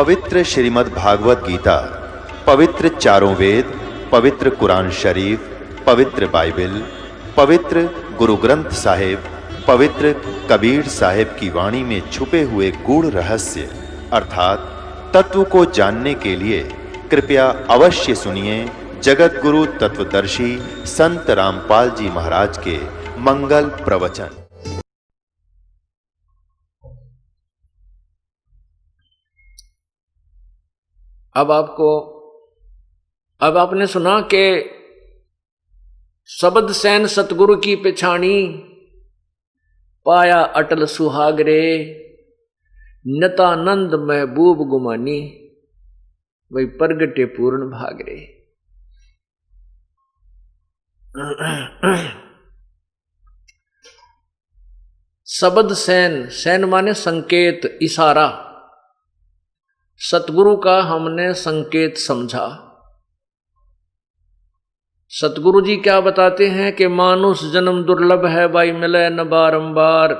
पवित्र श्रीमद् भागवत गीता, पवित्र चारों वेद, पवित्र कुरान शरीफ, पवित्र बाइबल, पवित्र गुरु ग्रंथ साहिब, पवित्र कबीर साहिब की वाणी में छुपे हुए गूढ़ रहस्य अर्थात तत्व को जानने के लिए कृपया अवश्य सुनिए जगत गुरु तत्वदर्शी संत रामपाल जी महाराज के मंगल प्रवचन। अब आपने सुना कि शब्द सैन सतगुरु की पिछाणी, पाया अटल सुहागरे, नतानंद महबूब गुमानी, वही प्रगटे पूर्ण भागरे। शब्द सैन, सैन माने संकेत, इशारा। सतगुरु का हमने संकेत समझा। सतगुरु जी क्या बताते हैं कि मानुष जन्म दुर्लभ है, भाई मिले न बारंबार।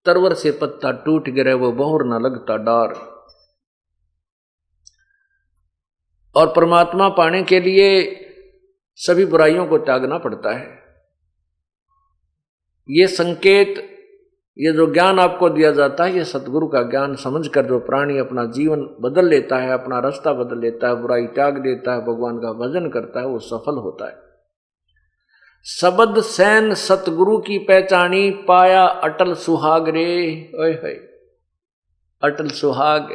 तरवर से पत्ता टूट गिरे वो बहुर न लगता डार। और परमात्मा पाने के लिए सभी बुराइयों को त्यागना पड़ता है। ये संकेत, ये जो ज्ञान आपको दिया जाता है, ये सतगुरु का ज्ञान समझकर जो प्राणी अपना जीवन बदल लेता है, अपना रास्ता बदल लेता है, बुराई त्याग देता है, भगवान का भजन करता है, वो सफल होता है। शब्द सैन सतगुरु की पहचानी, पाया अटल सुहाग रे। ओए होए, अटल सुहाग।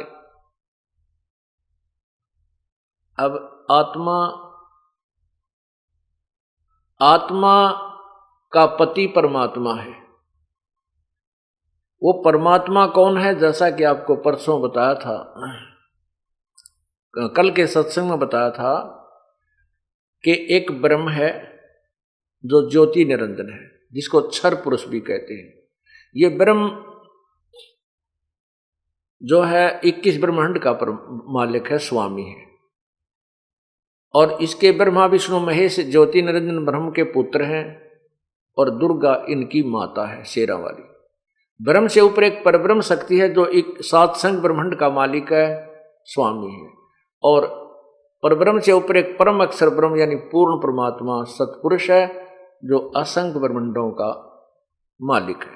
अब आत्मा का पति परमात्मा है। वो परमात्मा कौन है? जैसा कि आपको परसों बताया था, कल के सत्संग में बताया था कि एक ब्रह्म है जो ज्योति निरंजन है, जिसको क्षर पुरुष भी कहते हैं। ये ब्रह्म जो है 21 ब्रह्मांड का मालिक है, स्वामी है। और इसके ब्रह्मा विष्णु महेश ज्योति निरंजन ब्रह्म के पुत्र हैं, और दुर्गा इनकी माता है, शेरा वाली। ब्रह्म से ऊपर एक परब्रह्म शक्ति है जो एक सातसंग ब्रह्मांड का मालिक है, स्वामी है। और परब्रह्म से ऊपर एक परम अक्षर ब्रह्म यानी पूर्ण परमात्मा सतपुरुष है, जो असंख्य ब्रह्मांडों का मालिक है,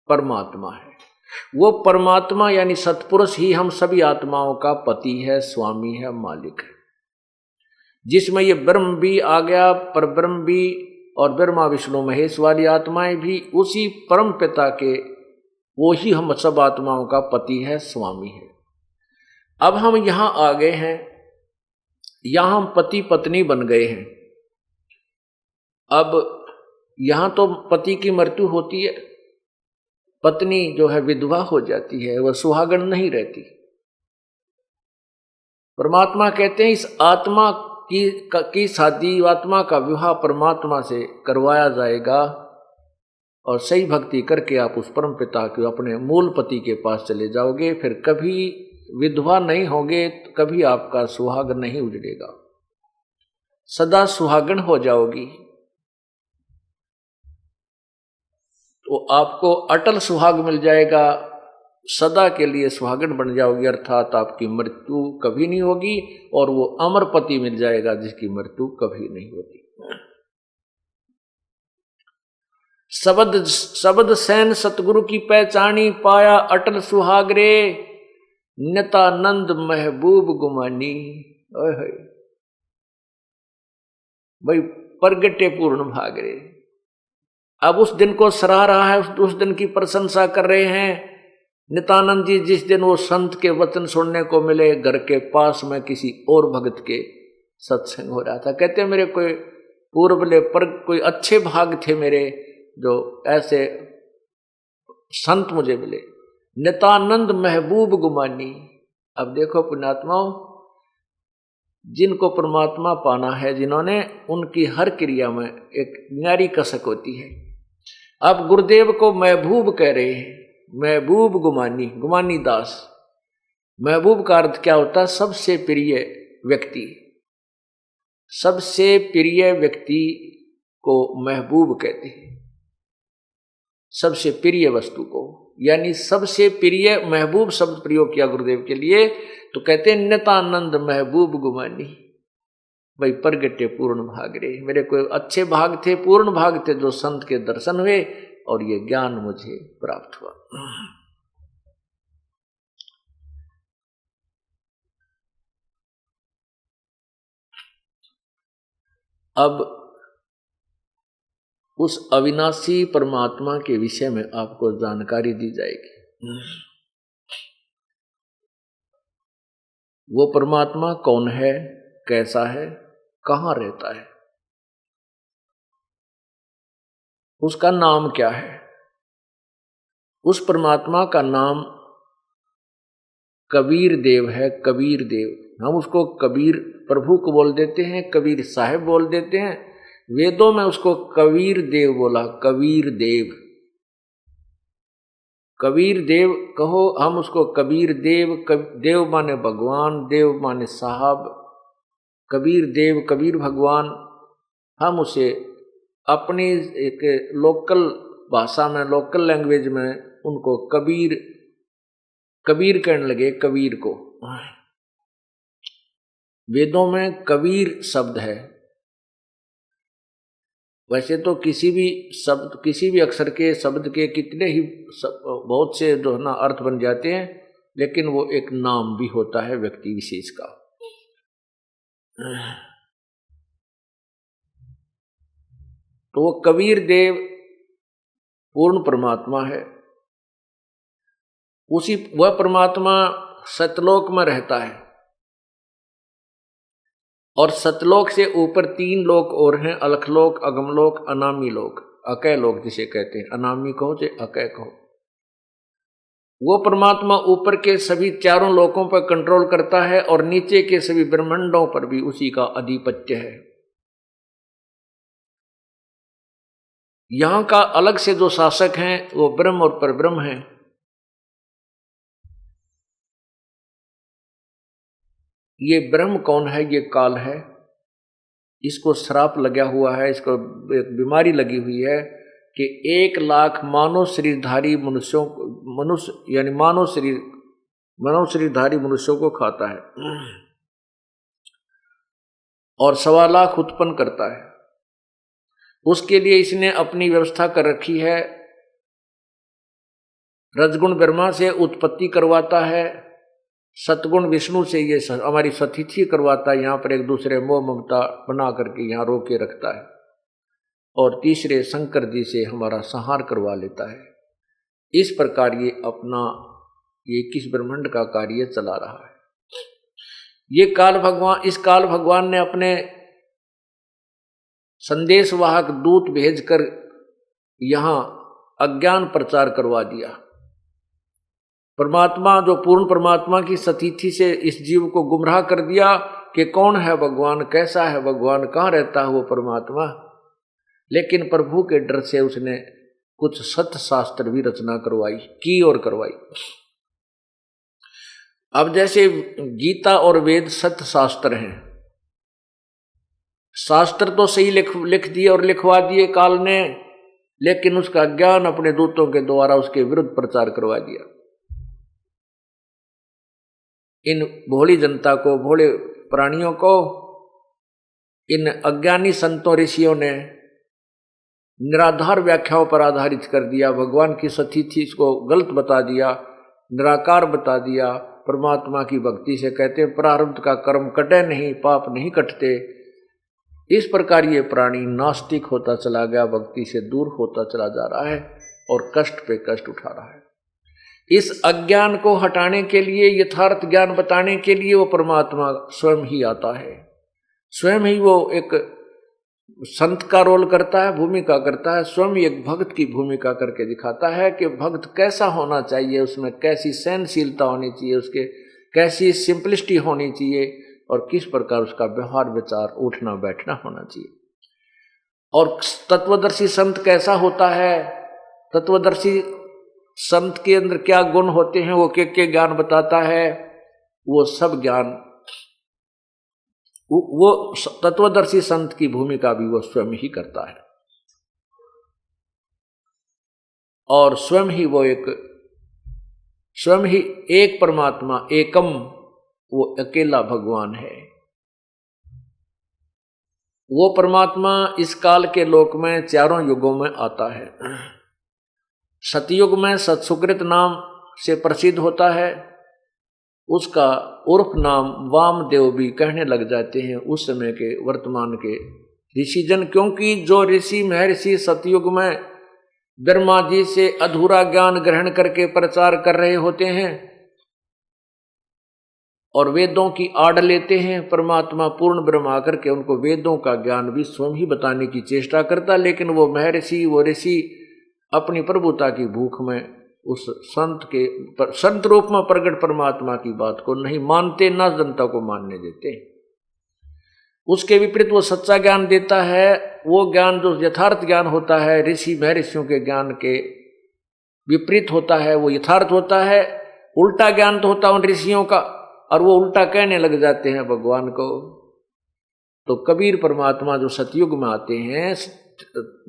परमात्मा है। वो परमात्मा यानी सतपुरुष ही हम सभी आत्माओं का पति है, स्वामी है, मालिक है। जिसमें ये ब्रह्म भी आ गया, परब्रह्म भी, और ब्रह्मा विष्णु महेश वाली आत्माएं भी उसी परम पिता के, वो ही हम सब आत्माओं का पति है, स्वामी है। अब हम यहां आ गए हैं, यहां हम पति पत्नी बन गए हैं। अब यहां तो पति की मृत्यु होती है, पत्नी जो है विधवा हो जाती है, वह सुहागन नहीं रहती। परमात्मा कहते हैं इस आत्मा की शादी, आत्मा का विवाह परमात्मा से करवाया जाएगा, और सही भक्ति करके आप उस परम पिता के अपने मूल पति के पास चले जाओगे। फिर कभी विधवा नहीं होगे, कभी आपका सुहागन नहीं उजड़ेगा, सदा सुहागन हो जाओगी। तो आपको अटल सुहाग मिल जाएगा, सदा के लिए सुहागन बन जाओगी, अर्थात आपकी मृत्यु कभी नहीं होगी। और वो अमर पति मिल जाएगा जिसकी मृत्यु कभी नहीं होती। शब्द सैन सतगुरु की पहचानी, पाया अटल सुहागरे, नतानंद महबूब गुमानी। ओए भाई प्रगटे पूर्ण भागरे। अब उस दिन को सराह रहा है, उस दिन की प्रशंसा कर रहे हैं नित्यानंद जी। जिस दिन वो संत के वचन सुनने को मिले, घर के पास में किसी और भगत के सत्संग हो रहा था। कहते हैं मेरे कोई पूर्वले पर कोई अच्छे भाग थे मेरे, जो ऐसे संत मुझे मिले। नित्यानंद महबूब गुमानी। अब देखो पुण्यात्माओं, जिनको परमात्मा पाना है, जिन्होंने, उनकी हर क्रिया में एक न्यारी कसक होती है। अब गुरुदेव को महबूब कह रहे हैं, महबूब गुमानी, गुमानी दास। महबूब का अर्थ क्या होता है? सबसे प्रिय व्यक्ति। सबसे प्रिय व्यक्ति को महबूब कहते हैं, सबसे प्रिय वस्तु को। यानी सबसे प्रिय महबूब शब्द प्रयोग किया गुरुदेव के लिए, तो कहते हैं नितानंद महबूब गुमानी। भाई प्रगटे पूर्ण भाग रे, मेरे कोई अच्छे भाग थे, पूर्ण भाग थे, जो संत के दर्शन हुए और ये ज्ञान मुझे प्राप्त हुआ। अब उस अविनाशी परमात्मा के विषय में आपको जानकारी दी जाएगी। वो परमात्मा कौन है, कैसा है, कहाँ रहता है, उसका नाम क्या है। उस परमात्मा का नाम कबीर देव है। कबीर देव, हम उसको कबीर प्रभु को बोल देते हैं, कबीर साहब बोल देते हैं। वेदों में उसको कबीर देव बोला, कबीर देव। कबीर देव कहो, हम उसको कबीर देव, देव माने भगवान, देव माने साहब, कबीर देव, कबीर भगवान। हम उसे अपनी एक लोकल भाषा में, लोकल लैंग्वेज में उनको कबीर कबीर कहने लगे, कबीर को। वेदों में कबीर शब्द है। वैसे तो किसी भी शब्द, किसी भी अक्षर के शब्द के कितने ही बहुत से जो है ना अर्थ बन जाते हैं, लेकिन वो एक नाम भी होता है व्यक्ति विशेष का। तो वो कबीर देव पूर्ण परमात्मा है। उसी वह परमात्मा सतलोक में रहता है, और सतलोक से ऊपर 3 लोक और हैं, अलखलोक, अगमलोक, अनामी लोक, अकय लोक जिसे कहते हैं। अनामी कहो चाहे अकय कहो। वो परमात्मा ऊपर के सभी 4 लोकों पर कंट्रोल करता है, और नीचे के सभी ब्रह्मांडों पर भी उसी का आधिपत्य है। यहां का अलग से जो शासक हैं वो ब्रह्म और परब्रह्म हैं। ये ब्रह्म कौन है? ये काल है। इसको श्राप लगा हुआ है, इसको एक बीमारी लगी हुई है कि 1 लाख मानव शरीरधारी मनुष्यों को, मनुष्य यानी मानव शरीरधारी मनुष्यों को खाता है, और 1.25 लाख उत्पन्न करता है। उसके लिए इसने अपनी व्यवस्था कर रखी है। रजगुण ब्रह्मा से उत्पत्ति करवाता है, सतगुण विष्णु से ये हमारी सतिथि करवाता है, यहाँ पर एक दूसरे मोह ममता बना करके यहाँ रोक के रखता है, और तीसरे शंकर जी से हमारा संहार करवा लेता है। इस प्रकार ये अपना ये 21 ब्रह्मांड का कार्य चला रहा है। ये काल भगवान, इस काल भगवान ने अपने संदेशवाहक दूत भेजकर यहाँ अज्ञान प्रचार करवा दिया। परमात्मा, जो पूर्ण परमात्मा की सतिथि से इस जीव को गुमराह कर दिया कि कौन है भगवान, कैसा है भगवान, कहाँ रहता है वो परमात्मा। लेकिन प्रभु के डर से उसने कुछ सत्य शास्त्र भी रचना की और करवाई। अब जैसे गीता और वेद सत्य शास्त्र हैं, शास्त्र तो सही लिख दिए और लिखवा दिए काल ने, लेकिन उसका ज्ञान अपने दूतों के द्वारा उसके विरुद्ध प्रचार करवा दिया। इन भोली जनता को, भोले प्राणियों को, इन अज्ञानी संतों ऋषियों ने निराधार व्याख्याओं पर आधारित कर दिया। भगवान की सतिथि को गलत बता दिया, निराकार बता दिया। परमात्मा की भक्ति से कहते हैं प्रारब्ध का कर्म कटे नहीं, पाप नहीं कटते। इस प्रकार ये प्राणी नास्तिक होता चला गया, भक्ति से दूर होता चला जा रहा है और कष्ट पे कष्ट उठा रहा है। इस अज्ञान को हटाने के लिए, यथार्थ ज्ञान बताने के लिए वो परमात्मा स्वयं ही आता है। स्वयं ही वो एक संत का रोल करता है, भूमिका करता है। स्वयं एक भक्त की भूमिका करके दिखाता है कि भक्त कैसा होना चाहिए, उसमें कैसी सहनशीलता होनी चाहिए, उसके कैसी सिंपलिसिटी होनी चाहिए, और किस प्रकार उसका व्यवहार विचार उठना बैठना होना चाहिए। और तत्वदर्शी संत कैसा होता है, तत्वदर्शी संत के अंदर क्या गुण होते हैं, वो के ज्ञान बताता है। वो सब ज्ञान, वो तत्वदर्शी संत की भूमिका भी वो स्वयं ही करता है, और स्वयं ही वो एक स्वयं ही एक परमात्मा एकम, वो अकेला भगवान है। वो परमात्मा इस काल के लोक में चारों युगों में आता है। सतयुग में सत्सुकृत नाम से प्रसिद्ध होता है, उसका उर्फ नाम वामदेव भी कहने लग जाते हैं उस समय के वर्तमान के ऋषिजन, क्योंकि जो ऋषि महर्षि सतयुग में ब्रह्मा जी से अधूरा ज्ञान ग्रहण करके प्रचार कर रहे होते हैं और वेदों की आड़ लेते हैं, परमात्मा पूर्ण ब्रह्म आकर के उनको वेदों का ज्ञान भी स्वयं ही बताने की चेष्टा करता, लेकिन वो महर्षि वो ऋषि अपनी प्रभुता की भूख में उस संत रूप में प्रकट परमात्मा की बात को नहीं मानते, ना जनता को मानने देते। उसके विपरीत वो सच्चा ज्ञान देता है। वो ज्ञान जो यथार्थ ज्ञान होता है, ऋषि महर्षियों के ज्ञान के विपरीत होता है, वो यथार्थ होता है। उल्टा ज्ञान तो होता है उन ऋषियों का, और वो उल्टा कहने लग जाते हैं भगवान को। तो कबीर परमात्मा जो सतयुग में आते हैं,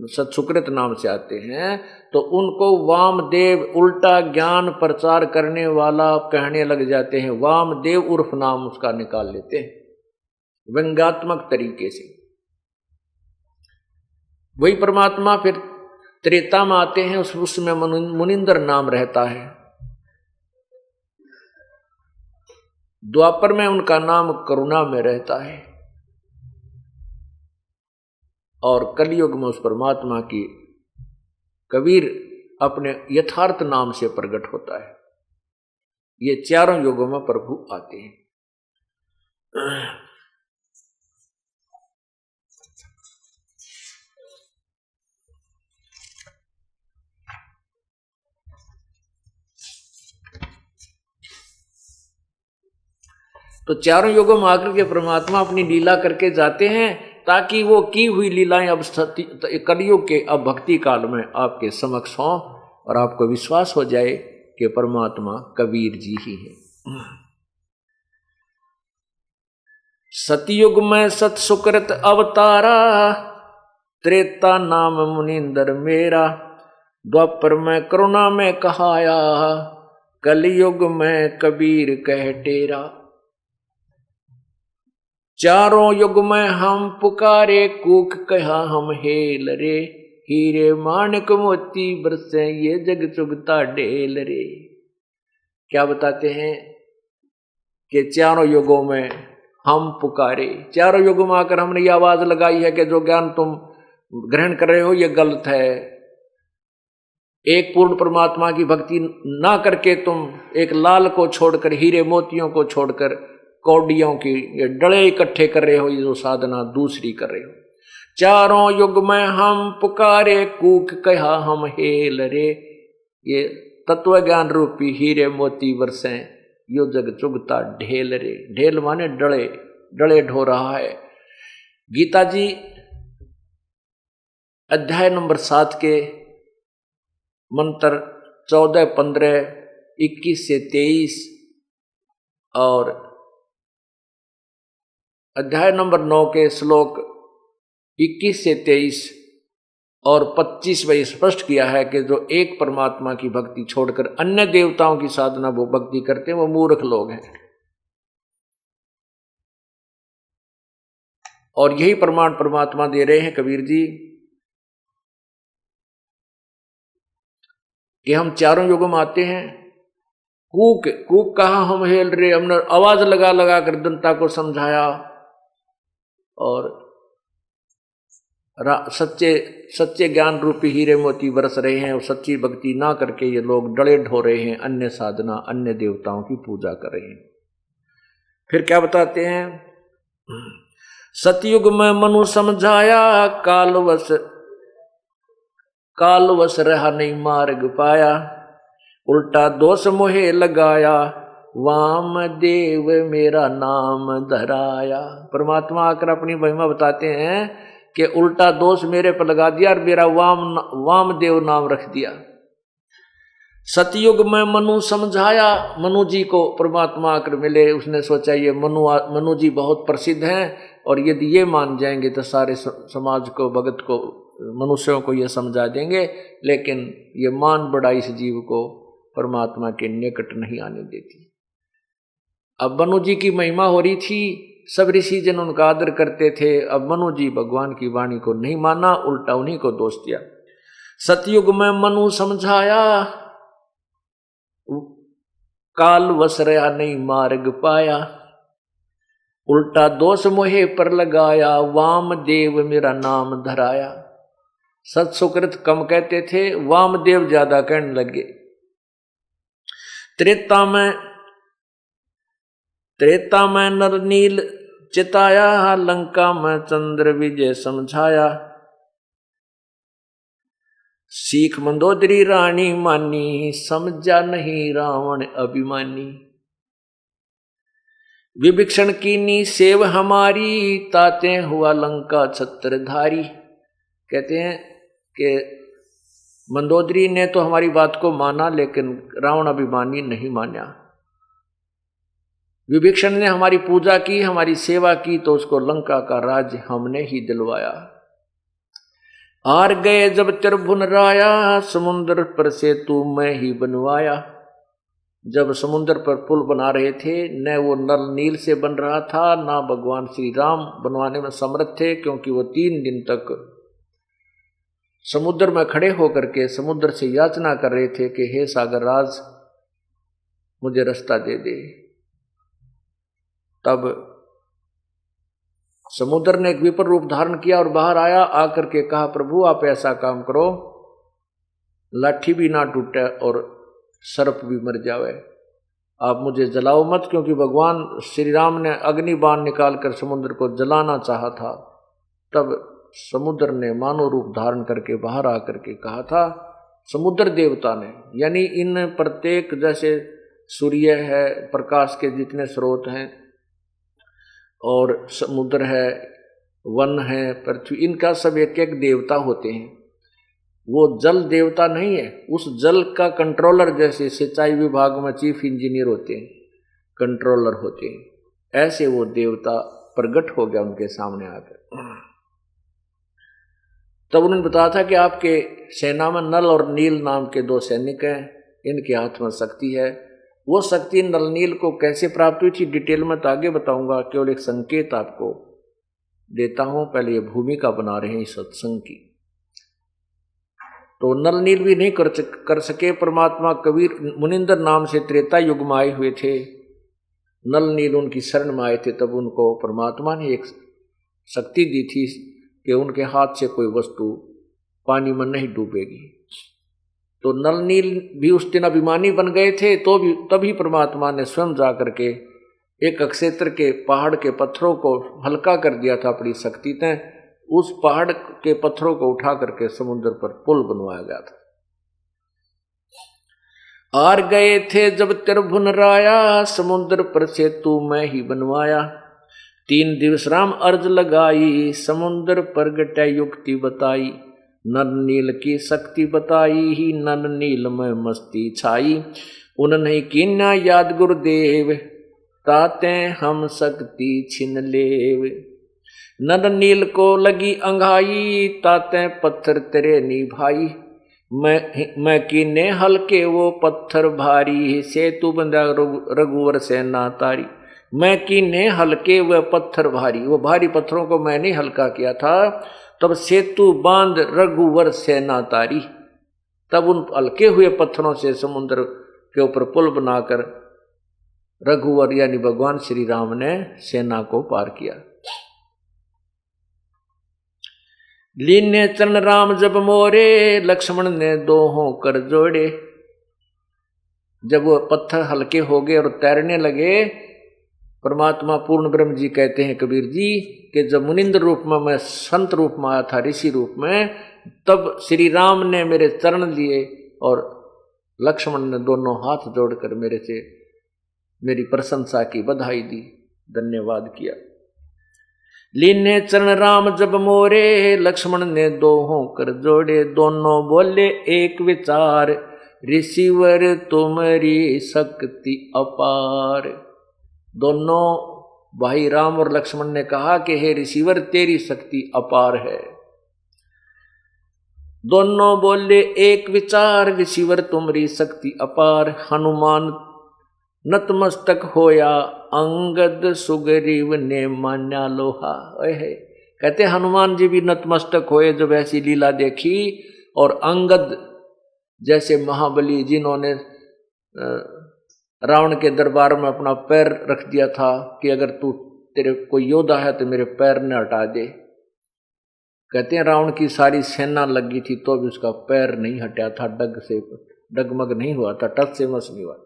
सत्सुकृत नाम से आते हैं, तो उनको वामदेव उल्टा ज्ञान प्रचार करने वाला कहने लग जाते हैं। वामदेव उर्फ नाम उसका निकाल लेते हैं व्यंग्यात्मक तरीके से। वही परमात्मा फिर त्रेता में आते हैं, उसमें मुनिंदर नाम रहता है। द्वापर में उनका नाम करुणा में रहता है, और कलयुग में उस परमात्मा की कबीर अपने यथार्थ नाम से प्रकट होता है। ये चारों युगों में प्रभु आते हैं। तो चारों युगों में आकर के परमात्मा अपनी लीला करके जाते हैं, ताकि वो की हुई लीलाएं अब कलयुग के अब भक्ति काल में आपके समक्ष हों और आपको विश्वास हो जाए कि परमात्मा कबीर जी ही है। सतयुग में सत्सुकृत अवतारा, त्रेता नाम मुनिंदर मेरा, द्वापर में करुणा में कहाया, कलयुग में कबीर कह टेरा। चारों युग में हम पुकारे, कूक कहा हम हेल रे, हीरे माणिक मोती बरसे ये जग चुगता ढेल रे। क्या बताते हैं कि चारों युगों में हम पुकारे, चारों युगों में आकर हमने ये आवाज लगाई है कि जो ज्ञान तुम ग्रहण कर रहे हो ये गलत है। एक पूर्ण परमात्मा की भक्ति ना करके तुम एक लाल को छोड़कर, हीरे मोतियों को छोड़कर कौडियों की ये डले इकट्ठे कर रहे हो, ये जो साधना दूसरी कर रहे हो। चारों युग में हम पुकारे, कूक कहा हम हेल रे, ये तत्व ज्ञान रूपी हीरे मोती बरसे यो जग चुगता ढेल रे। ढेल माने डले, डले ढो रहा है। गीता जी अध्याय नंबर 7 के मंत्र 14, 15, 21 से 23 और अध्याय नंबर 9 के श्लोक 21 से 23 और 25 में स्पष्ट किया है कि जो एक परमात्मा की भक्ति छोड़कर अन्य देवताओं की साधना वो भक्ति करते हैं, वो मूर्ख लोग हैं। और यही प्रमाण परमात्मा दे रहे हैं कबीर जी कि हम चारों युगों में आते हैं। कूक कूक कहा हम हेल रे, हमने आवाज लगा लगा कर जनता को समझाया और सच्चे ज्ञान रूपी हीरे मोती बरस रहे हैं, और सच्ची भक्ति ना करके ये लोग डले ढो रहे हैं, अन्य साधना अन्य देवताओं की पूजा कर रहे हैं। फिर क्या बताते हैं, सतयुग में मनु समझाया, कालवश रहा नहीं मार्ग पाया, उल्टा दोष मोहे लगाया, वाम देव मेरा नाम धराया। परमात्मा आकर अपनी महिमा बताते हैं कि उल्टा दोष मेरे पर लगा दिया और मेरा वाम देव नाम रख दिया। सतयुग में मनु समझाया, मनु जी को परमात्मा आकर मिले, उसने सोचा ये मनु जी बहुत प्रसिद्ध हैं और यदि ये मान जाएंगे तो सारे समाज को, भगत को, मनुष्यों को ये समझा देंगे, लेकिन ये मान बड़ा इस जीव को परमात्मा के निकट नहीं आने देती। अब मनु जी की महिमा हो रही थी, सब ऋषि जन उनका आदर करते थे। अब मनु जी भगवान की वाणी को नहीं माना, उल्टा उन्हीं को दोष दिया। सतयुग में मनु समझाया, काल वसरया नहीं मार्ग पाया। उल्टा दोष मोहे पर लगाया, वामदेव मेरा नाम धराया। सत सुकृत कम कहते थे, वामदेव ज्यादा कहने लगे। त्रेता में नरनील चिताया, लंका में चंद्र विजय समझाया। सीख मंदोदरी रानी मानी, समझा नहीं रावण अभिमानी। विभीषण कीनी सेव हमारी, ताते हुआ लंका छत्रधारी। कहते हैं कि मंदोदरी ने तो हमारी बात को माना, लेकिन रावण अभिमानी नहीं माना। विभीषण ने हमारी पूजा की, हमारी सेवा की, तो उसको लंका का राज हमने ही दिलवाया। हार गए जब त्रिभुवन राया, समुद्र पर सेतु मैं ही बनवाया। जब समुद्र पर पुल बना रहे थे, न वो नल नील से बन रहा था, ना भगवान श्री राम बनवाने में समर्थ थे, क्योंकि वो 3 दिन तक समुद्र में खड़े होकर के समुद्र से याचना कर रहे थे कि हे सागर राज, मुझे रास्ता दे दे। तब समुद्र ने एक विपर रूप धारण किया और बाहर आया, आकर के कहा, प्रभु आप ऐसा काम करो, लाठी भी ना टूटे और सर्प भी मर जावे, आप मुझे जलाओ मत। क्योंकि भगवान श्री राम ने अग्नि बाण निकालकर समुद्र को जलाना चाहा था। तब समुद्र ने मानव रूप धारण करके बाहर आकर के कहा था, समुद्र देवता ने, यानी इन प्रत्येक, जैसे सूर्य है, प्रकाश के जितने स्रोत हैं, और समुद्र है, वन है, पृथ्वी, इनका सब एक एक देवता होते हैं। वो जल देवता नहीं है, उस जल का कंट्रोलर, जैसे सिंचाई विभाग में चीफ इंजीनियर होते हैं, कंट्रोलर होते हैं, ऐसे वो देवता प्रकट हो गया उनके सामने आकर। तब उन्होंने बताया था कि आपके सेना में नल और नील नाम के 2 सैनिक हैं, इनके हाथ में शक्ति है। वो शक्ति नल नील को कैसे प्राप्त हुई थी, डिटेल में तो आगे बताऊंगा, केवल एक संकेत आपको देता हूं। पहले ये भूमिका बना रहे हैं इस सत्संग की। तो नल नील भी नहीं कर सके। परमात्मा कबीर मुनिंदर नाम से त्रेता युग में आए हुए थे, नल नील उनकी शरण में आए थे। तब उनको परमात्मा ने एक शक्ति दी थी कि उनके हाथ से कोई वस्तु पानी में नहीं डूबेगी। तो नल नील भी उस दिन अभिमानी बन गए थे, तो भी तभी परमात्मा ने स्वयं जा करके एक अक्षेत्र के पहाड़ के पत्थरों को हल्का कर दिया था अपनी शक्ति से। उस पहाड़ के पत्थरों को उठा करके समुद्र पर पुल बनवाया गया था। हार गए थे जब त्रिभुवन राया, समुद्र पर सेतु मैं ही बनवाया। 3 दिवस राम अर्ज लगाई, समुद्र पर गटे युक्ति बताई। नल नील की शक्ति बताई ही, नल नील में मस्ती छाई। उन्हें कीन्या याद गुरुदेव, ताते हम शक्ति छिन लेव। नल नील को लगी अंघाई, ताते पत्थर तेरे निभाई। मैं कीने हल्के वो पत्थर भारी, सेतु बंधा रघुवर सेना तारी। मैं कीने हल्के वह पत्थर भारी, वो भारी पत्थरों को मैंने हल्का किया था। तब सेतु बांध रघुवर सेना तारी। तब उन हल्के हुए पत्थरों से समुद्र के ऊपर पुल बनाकर रघुवर यानी भगवान श्री राम ने सेना को पार किया। लीने चरण राम जब मोरे, लक्ष्मण ने दोहों कर जोड़े। जब वो पत्थर हल्के हो गए और तैरने लगे, परमात्मा पूर्ण ब्रह्म जी कहते हैं कबीर जी कि जब मुनिंद्र रूप में मैं संत रूप में आया था, ऋषि रूप में, तब श्री राम ने मेरे चरण लिए और लक्ष्मण ने दोनों हाथ जोड़कर मेरे से मेरी प्रशंसा की, बधाई दी, धन्यवाद किया। लीने चरण राम जब मोरे, लक्ष्मण ने दोहों कर जोड़े। दोनों बोले एक विचार, ऋषिवर तुम्हारी शक्ति अपार। दोनों भाई राम और लक्ष्मण ने कहा कि हे ऋषिवर तेरी शक्ति अपार है। दोनों बोले एक विचार, ऋषिवर तुम्हारी शक्ति अपार। हनुमान नतमस्तक होया, अंगद सुग्रीव ने मान्या लोहा। ओहे, कहते हनुमान जी भी नतमस्तक होए जब ऐसी लीला देखी, और अंगद जैसे महाबली जिन्होंने रावण के दरबार में अपना पैर रख दिया था कि अगर तू तेरे कोई योद्धा है तो मेरे पैर ने हटा दे, कहते हैं रावण की सारी सेना लगी थी तो भी उसका पैर नहीं हटा था, डग से डगमग नहीं हुआ था, टच से मस नहीं हुआ।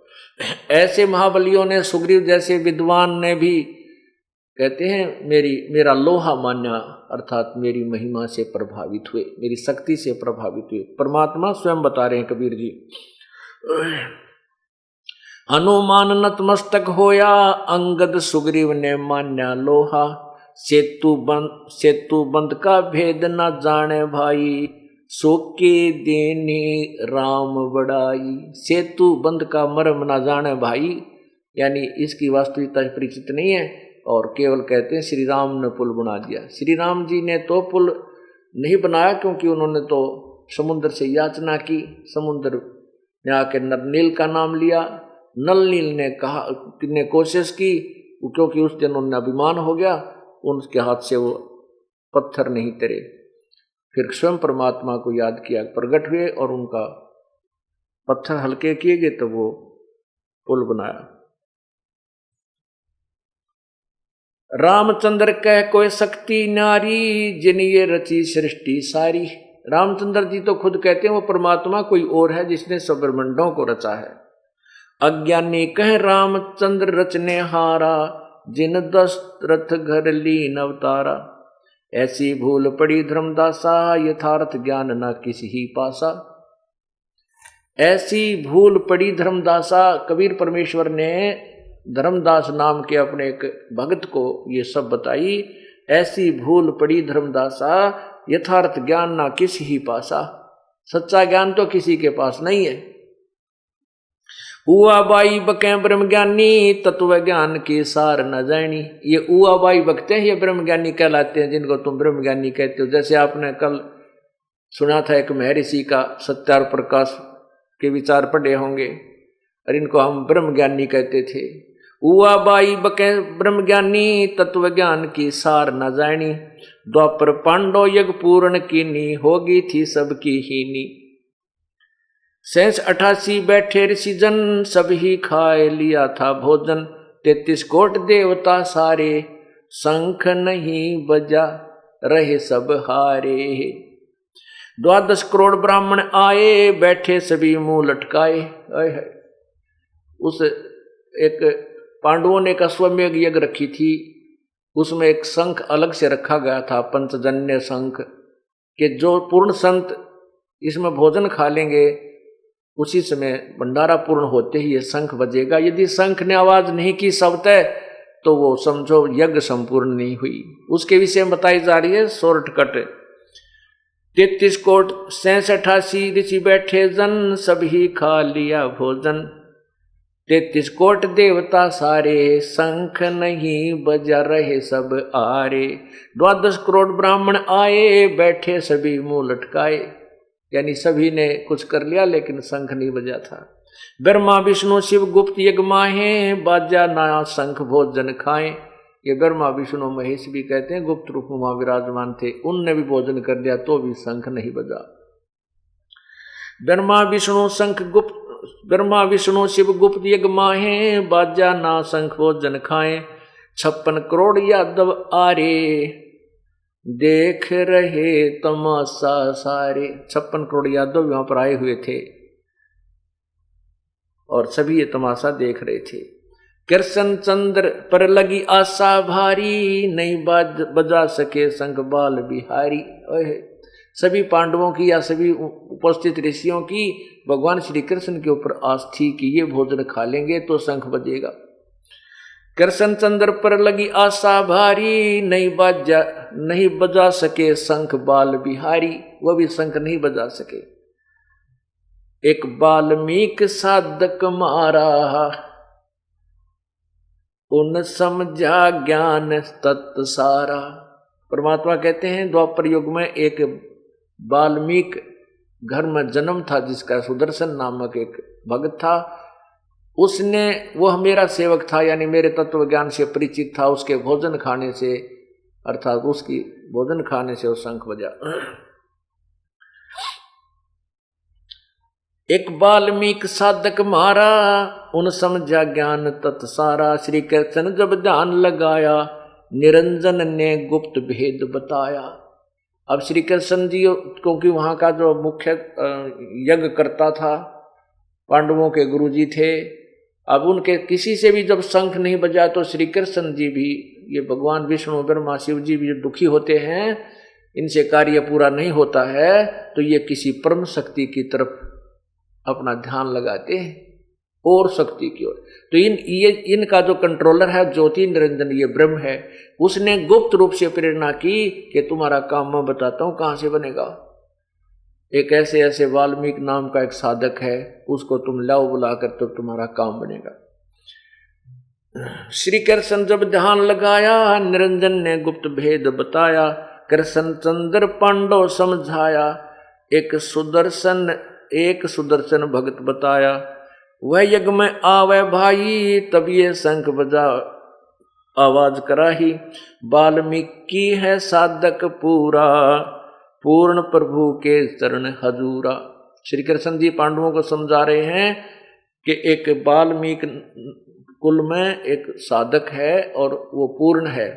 ऐसे महाबलियों ने, सुग्रीव जैसे विद्वान ने भी कहते हैं मेरा लोहा मान्या, अर्थात मेरी महिमा से प्रभावित हुए, मेरी शक्ति से प्रभावित हुए। परमात्मा स्वयं बता रहे हैं कबीर जी। हनुमान नतमस्तक होया, अंगद सुग्रीव ने मान्या लोहा। सेतु बंद का भेद न जाने भाई, सोके देने राम बड़ाई। सेतु बंद का मर्म न जाने भाई, यानी इसकी वास्तविकता परिचित नहीं है, और केवल कहते हैं श्री राम ने पुल बना दिया। श्री राम जी ने तो पुल नहीं बनाया, क्योंकि उन्होंने तो समुद्र से याचना की, समुद्र ने आके नल का नाम लिया, नल नील ने कोशिश की, क्योंकि उस दिन उन्हें अभिमान हो गया, उनके हाथ से वो पत्थर नहीं तरे। फिर स्वयं परमात्मा को याद किया, प्रकट हुए और उनका पत्थर हल्के किए गए तो वो पुल बनाया। रामचंद्र कह कोई शक्ति नारी, जिन ये रची सृष्टि सारी। रामचंद्र जी तो खुद कहते हैं वो परमात्मा कोई और है जिसने सब ब्रह्मांडों को रचा है। अज्ञानी कह रामचंद्र रचने हारा, जिन दशरथ घर लीन अवतारा। ऐसी भूल पड़ी धर्मदासा, यथार्थ ज्ञान न किसी ही पासा। ऐसी भूल पड़ी धर्मदासा, कबीर परमेश्वर ने धर्मदास नाम के अपने एक भक्त को ये सब बताई। ऐसी भूल पड़ी धर्मदासा, यथार्थ ज्ञान ना किसी ही पासा। सच्चा ज्ञान तो किसी के पास नहीं है। हुआ बाई बके ब्रह्म ज्ञानी, तत्व ज्ञान की सार न जानी। ये हुआ बाई बकते हैं, ये ब्रह्म ज्ञानी कहलाते हैं, जिनको तुम ब्रह्म ज्ञानी कहते हो। जैसे आपने कल सुना था एक महर्षि का सत्यार प्रकाश के विचार पढ़े होंगे, और इनको हम ब्रह्म ज्ञानी कहते थे। हुआ बाई बके ब्रह्म ज्ञानी, तत्व ज्ञान की सार न जानी। द्वापर पांडव यज्ञ पूर्ण कीनी, होगी थी सबकी हीनी। 88 बैठे ऋषिजन, सब ही खाए लिया था भोजन। 33 कोट देवता सारे, शंख नहीं बजा रहे सब हारे। 12 करोड़ ब्राह्मण आए, बैठे सभी मुंह लटकाए। उस एक पांडवों ने एक अश्वमेघ यज्ञ रखी थी, उसमें एक शंख अलग से रखा गया था, पंचजन्य शंख, कि जो पूर्ण संत इसमें भोजन खा लेंगे उसी समय भंडारा पूर्ण होते ही ये शंख बजेगा। यदि शंख ने आवाज नहीं की शब्द तो वो समझो यज्ञ संपूर्ण नहीं हुई। उसके विषय में बताई जा रही है शॉर्टकट। 33 कोट 86 ऋषि बैठे जन, सभी खा लिया भोजन। 33 कोट देवता सारे, शंख नहीं बजा रहे सब आरे। 12 करोड़ ब्राह्मण आए, बैठे सभी मुंह लटकाए। यानी सभी ने कुछ कर लिया लेकिन शंख नहीं बजा था। ब्रह्मा विष्णु शिव गुप्त यज्ञ माहे, बाजा ना शंख भोजन खाएं। ये ब्रह्मा विष्णु महेश भी कहते हैं गुप्त रूप में विराजमान थे, उनने भी भोजन कर लिया तो भी शंख नहीं बजा। ब्रह्मा विष्णु शिव गुप्त यज्ञ माहे, बाजा ना शंख भोजन खाएं। 56 करोड़ यादव आरे, देख रहे तमाशा सारे। 56 करोड़ यादव वहां पर आए हुए थे और सभी ये तमाशा देख रहे थे। कृष्ण चंद्र पर लगी आशा भारी, नहीं बजा सके शंख बाल बिहारी। सभी पांडवों की या सभी उपस्थित ऋषियों की भगवान श्री कृष्ण के ऊपर आस थी कि ये भोजन खा लेंगे तो शंख बजेगा। कृष्ण चंद्र पर लगी आशा भारी, नहीं बजा सके शंख बाल बिहारी। वो भी शंख नहीं बजा सके। एक वाल्मीकि साधक मारा, उन समझा ज्ञान तत्व सारा। परमात्मा कहते हैं द्वापर युग में एक वाल्मीकि घर में जन्म था, जिसका सुदर्शन नामक एक भक्त था, उसने, वह मेरा सेवक था, यानी मेरे तत्व ज्ञान से परिचित था। उसके भोजन खाने से, अर्थात उसकी भोजन खाने से वो शंख बजा। एक वाल्मीकि साधक मारा, उन समझा ज्ञान तत्सारा। श्री कृष्ण जब ध्यान लगाया, निरंजन ने गुप्त भेद बताया। अब श्री कृष्ण जी, क्योंकि वहां का जो मुख्य यज्ञ करता था, पांडवों के गुरु जी थे, अब उनके किसी से भी जब शंख नहीं बजा तो श्री कृष्ण जी भी, ये भगवान विष्णु ब्रह्मा शिव जी भी दुखी होते हैं, इनसे कार्य पूरा नहीं होता है, तो ये किसी परम शक्ति की तरफ अपना ध्यान लगाते हैं और शक्ति की ओर। तो इनका जो कंट्रोलर है ज्योति निरंजन, ये ब्रह्म है, उसने गुप्त रूप से प्रेरणा की कि तुम्हारा काम मैं बताता हूं कहां से बनेगा। एक ऐसे वाल्मीकि नाम का एक साधक है, उसको तुम लाओ बुलाकर, तो तुम्हारा काम बनेगा। श्री कृष्ण जब ध्यान लगाया, निरंजन ने गुप्त भेद बताया। कृष्ण चंद्र पांडव समझाया, एक सुदर्शन भगत बताया। वह यज्ञ में आवे भाई, तब ये शंख बजा आवाज कराही। वाल्मीकि है साधक पूरा, पूर्ण प्रभु के चरण हजूरा। श्री कृष्ण जी पांडवों को समझा रहे हैं कि एक वाल्मीकि कुल में एक साधक है और वो पूर्ण है।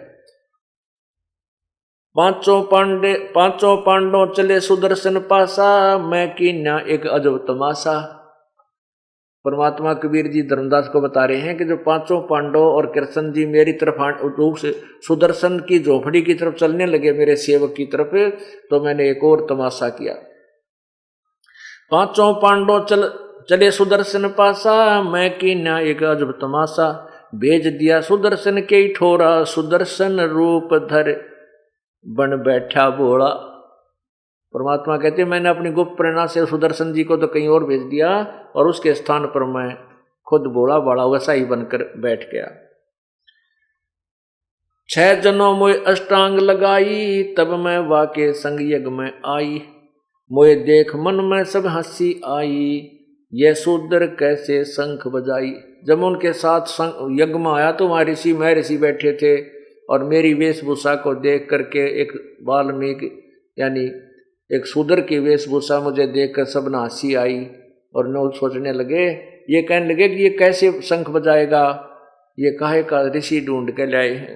पांचों पांडव चले सुदर्शन पासा, मैं कीन्या एक अजब तमाशा। परमात्मा कबीर जी धर्मदास को बता रहे हैं कि जो पांचों पांडव और कृष्ण जी मेरी तरफ रूप से सुदर्शन की झोपड़ी की तरफ चलने लगे, मेरे सेवक की तरफ, तो मैंने एक और तमाशा किया। पांचों पांडव चले सुदर्शन पासा, मैं कीन्या एक अजब तमाशा। भेज दिया सुदर्शन के ठोरा, सुदर्शन रूप धर बन बैठा बोला। परमात्मा कहते हैं मैंने अपनी गुप्त प्रेरणा से सुदर्शन जी को तो कहीं और भेज दिया, और उसके स्थान पर मैं खुद बोला बड़ा वैसा ही बनकर बैठ गया। 6 जनों मोए अष्टांग लगाई, तब मैं वाके संग यज्ञ में आई। मोए देख मन में सब हंसी आई, ये शूद्र कैसे शंख बजाई। जब उनके साथ यज्ञ में आया तो वहाँ ऋषि महर्षि बैठे थे, और मेरी वेशभूषा को देख करके एक वाल्मीकि यानी एक शूद्र की वेशभूषा मुझे देखकर सब न हंसी आई, और न सोचने लगे, ये कहने लगे कि ये कैसे शंख बजाएगा, ये काहे का ऋषि ढूंढ के लाए हैं।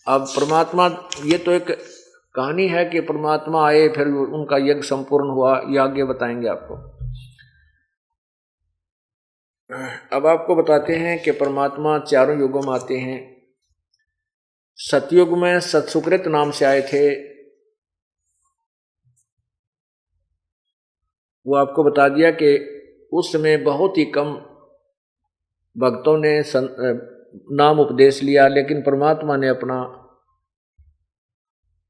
अब परमात्मा, ये तो एक कहानी है कि परमात्मा आए फिर उनका यज्ञ संपूर्ण हुआ, ये आगे बताएंगे आपको। अब आपको बताते हैं कि परमात्मा चारों युगों में आते हैं। सतयुग में सतसुकृत नाम से आए थे, वो आपको बता दिया कि उस समय बहुत ही कम भक्तों ने नाम उपदेश लिया, लेकिन परमात्मा ने अपना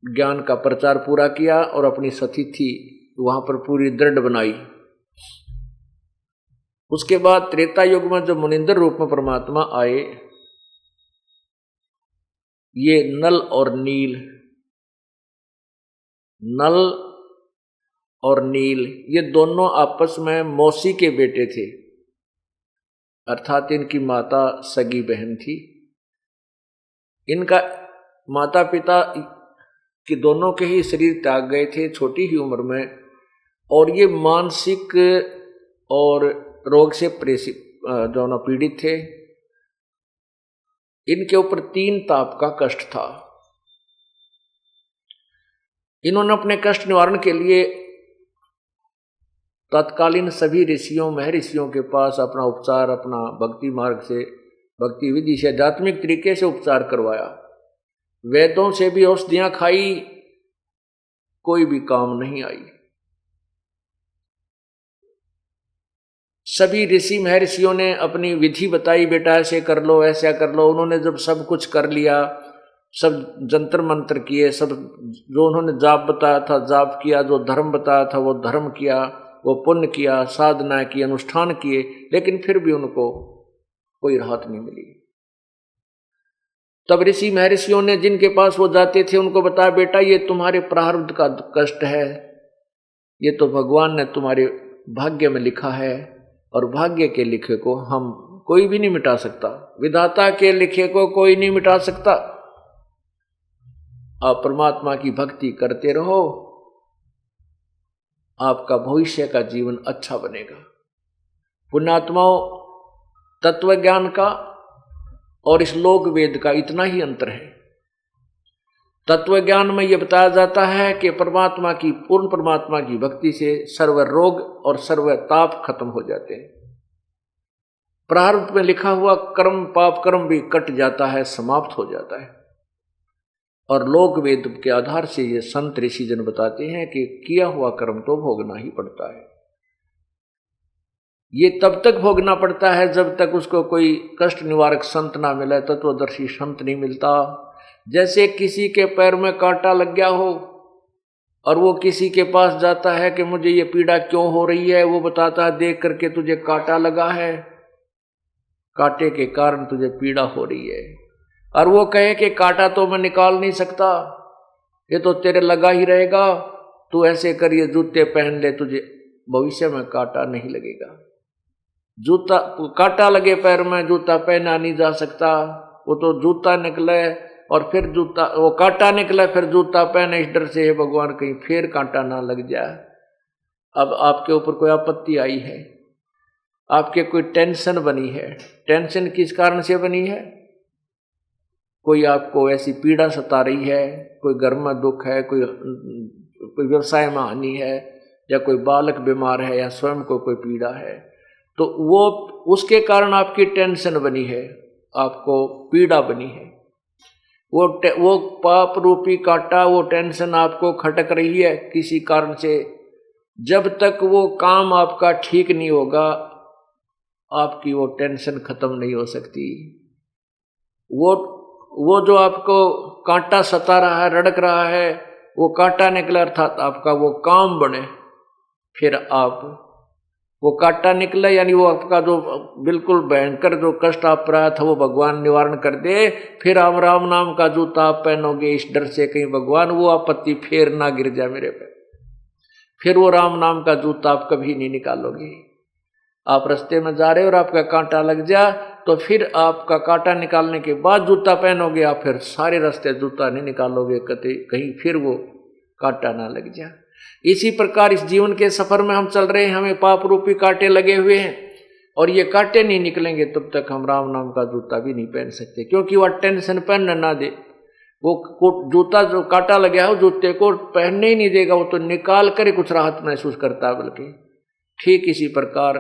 ज्ञान का प्रचार पूरा किया और अपनी सतिथि वहां पर पूरी दृढ़ बनाई। उसके बाद त्रेता युग में जो मुनिंदर रूप में परमात्मा आए, ये नल और नील ये दोनों आपस में मौसी के बेटे थे, अर्थात इनकी माता सगी बहन थी। इनका माता पिता कि दोनों के ही शरीर त्याग गए थे छोटी ही उम्र में, और ये मानसिक और रोग से दोनों पीड़ित थे। इनके ऊपर 3 ताप का कष्ट था। इन्होंने अपने कष्ट निवारण के लिए तत्कालीन सभी ऋषियों महर्षियों के पास अपना उपचार, अपना भक्ति मार्ग से, भक्ति विधि से, आध्यात्मिक तरीके से उपचार करवाया। वेदों से भी औषधियां खाई, कोई भी काम नहीं आई। सभी ऋषि महर्षियों ने अपनी विधि बताई, बेटा ऐसे कर लो ऐसा कर लो। उन्होंने जब सब कुछ कर लिया, सब जंतर मंत्र किए, सब जो उन्होंने जाप बताया था जाप किया, जो धर्म बताया था वो धर्म किया, वो पुण्य किया, साधना की, अनुष्ठान किए, लेकिन फिर भी उनको कोई राहत नहीं मिली। तब ऋषि महर्षियों ने जिनके पास वो जाते थे उनको बताया, बेटा ये तुम्हारे प्रारब्ध का कष्ट है, ये तो भगवान ने तुम्हारे भाग्य में लिखा है, और भाग्य के लिखे को हम कोई भी नहीं मिटा सकता, विधाता के लिखे को कोई नहीं मिटा सकता। आप परमात्मा की भक्ति करते रहो, आपका भविष्य का जीवन अच्छा बनेगा। पुण्यात्माओं, तत्व ज्ञान का और इस लोक वेद का इतना ही अंतर है। तत्व ज्ञान में यह बताया जाता है कि परमात्मा की, पूर्ण परमात्मा की भक्ति से सर्व रोग और सर्व ताप खत्म हो जाते हैं। प्रारब्ध में लिखा हुआ कर्म, पाप कर्म भी कट जाता है, समाप्त हो जाता है। और लोक वेद के आधार से ये संत ऋषि जन बताते हैं कि किया हुआ कर्म तो भोगना ही पड़ता है। ये तब तक भोगना पड़ता है जब तक उसको कोई कष्ट निवारक संत ना मिले, तत्वदर्शी संत नहीं मिलता। जैसे किसी के पैर में कांटा लग गया हो और वो किसी के पास जाता है कि मुझे ये पीड़ा क्यों हो रही है, वो बताता है देख करके तुझे कांटा लगा है, कांटे के कारण तुझे पीड़ा हो रही है। और वो कहे कि कांटा तो मैं निकाल नहीं सकता, ये तो तेरे लगा ही रहेगा, तू ऐसे कर, ये जूते पहन ले, तुझे भविष्य में कांटा नहीं लगेगा। जूता, कांटा लगे पैर में, जूता पहना नहीं जा सकता। वो तो जूता निकले और फिर जूता, वो कांटा निकले फिर जूता पहने, इस डर से है भगवान कहीं फिर कांटा ना लग जाए। अब आपके ऊपर कोई आपत्ति आई है, आपके कोई टेंशन बनी है, टेंशन किस कारण से बनी है? कोई आपको ऐसी पीड़ा सता रही है, कोई घर में दुख है, कोई व्यवसाय में हानि है, या कोई बालक बीमार है, या स्वयं को कोई पीड़ा है, तो वो उसके कारण आपकी टेंशन बनी है, आपको पीड़ा बनी है। वो पाप रूपी कांटा, वो टेंशन आपको खटक रही है किसी कारण से। जब तक वो काम आपका ठीक नहीं होगा, आपकी वो टेंशन खत्म नहीं हो सकती। वो जो आपको कांटा सता रहा है, रड़क रहा है, वो कांटा निकले अर्थात आपका वो काम बने, फिर आप वो कांटा निकले, यानी वो आपका जो बिल्कुल भयंकर जो कष्ट आप रहा था वो भगवान निवारण कर दे। फिर आप राम नाम का जूता आप पहनोगे इस डर से कहीं भगवान वो आपत्ति फिर ना गिर जाए मेरे पे। फिर वो राम नाम का जूता आप कभी नहीं निकालोगे। आप रास्ते में जा रहे हो और आपका कांटा लग जाए तो फिर आपका कांटा निकालने के बाद जूता पहनोगे, आप फिर सारे रास्ते जूता नहीं निकालोगे, कहीं फिर वो कांटा ना लग जाए। इसी प्रकार इस जीवन के सफर में हम चल रहे हैं, हमें पाप रूपी कांटे लगे हुए हैं, और ये कांटे नहीं निकलेंगे तब तक हम राम नाम का जूता भी नहीं पहन सकते, क्योंकि वह टेंशन पहनने ना दे। वो जूता जो कांटा लगा हो जूते को पहनने ही नहीं देगा, वो तो निकाल कर ही कुछ राहत महसूस करता है। बल्कि ठीक इसी प्रकार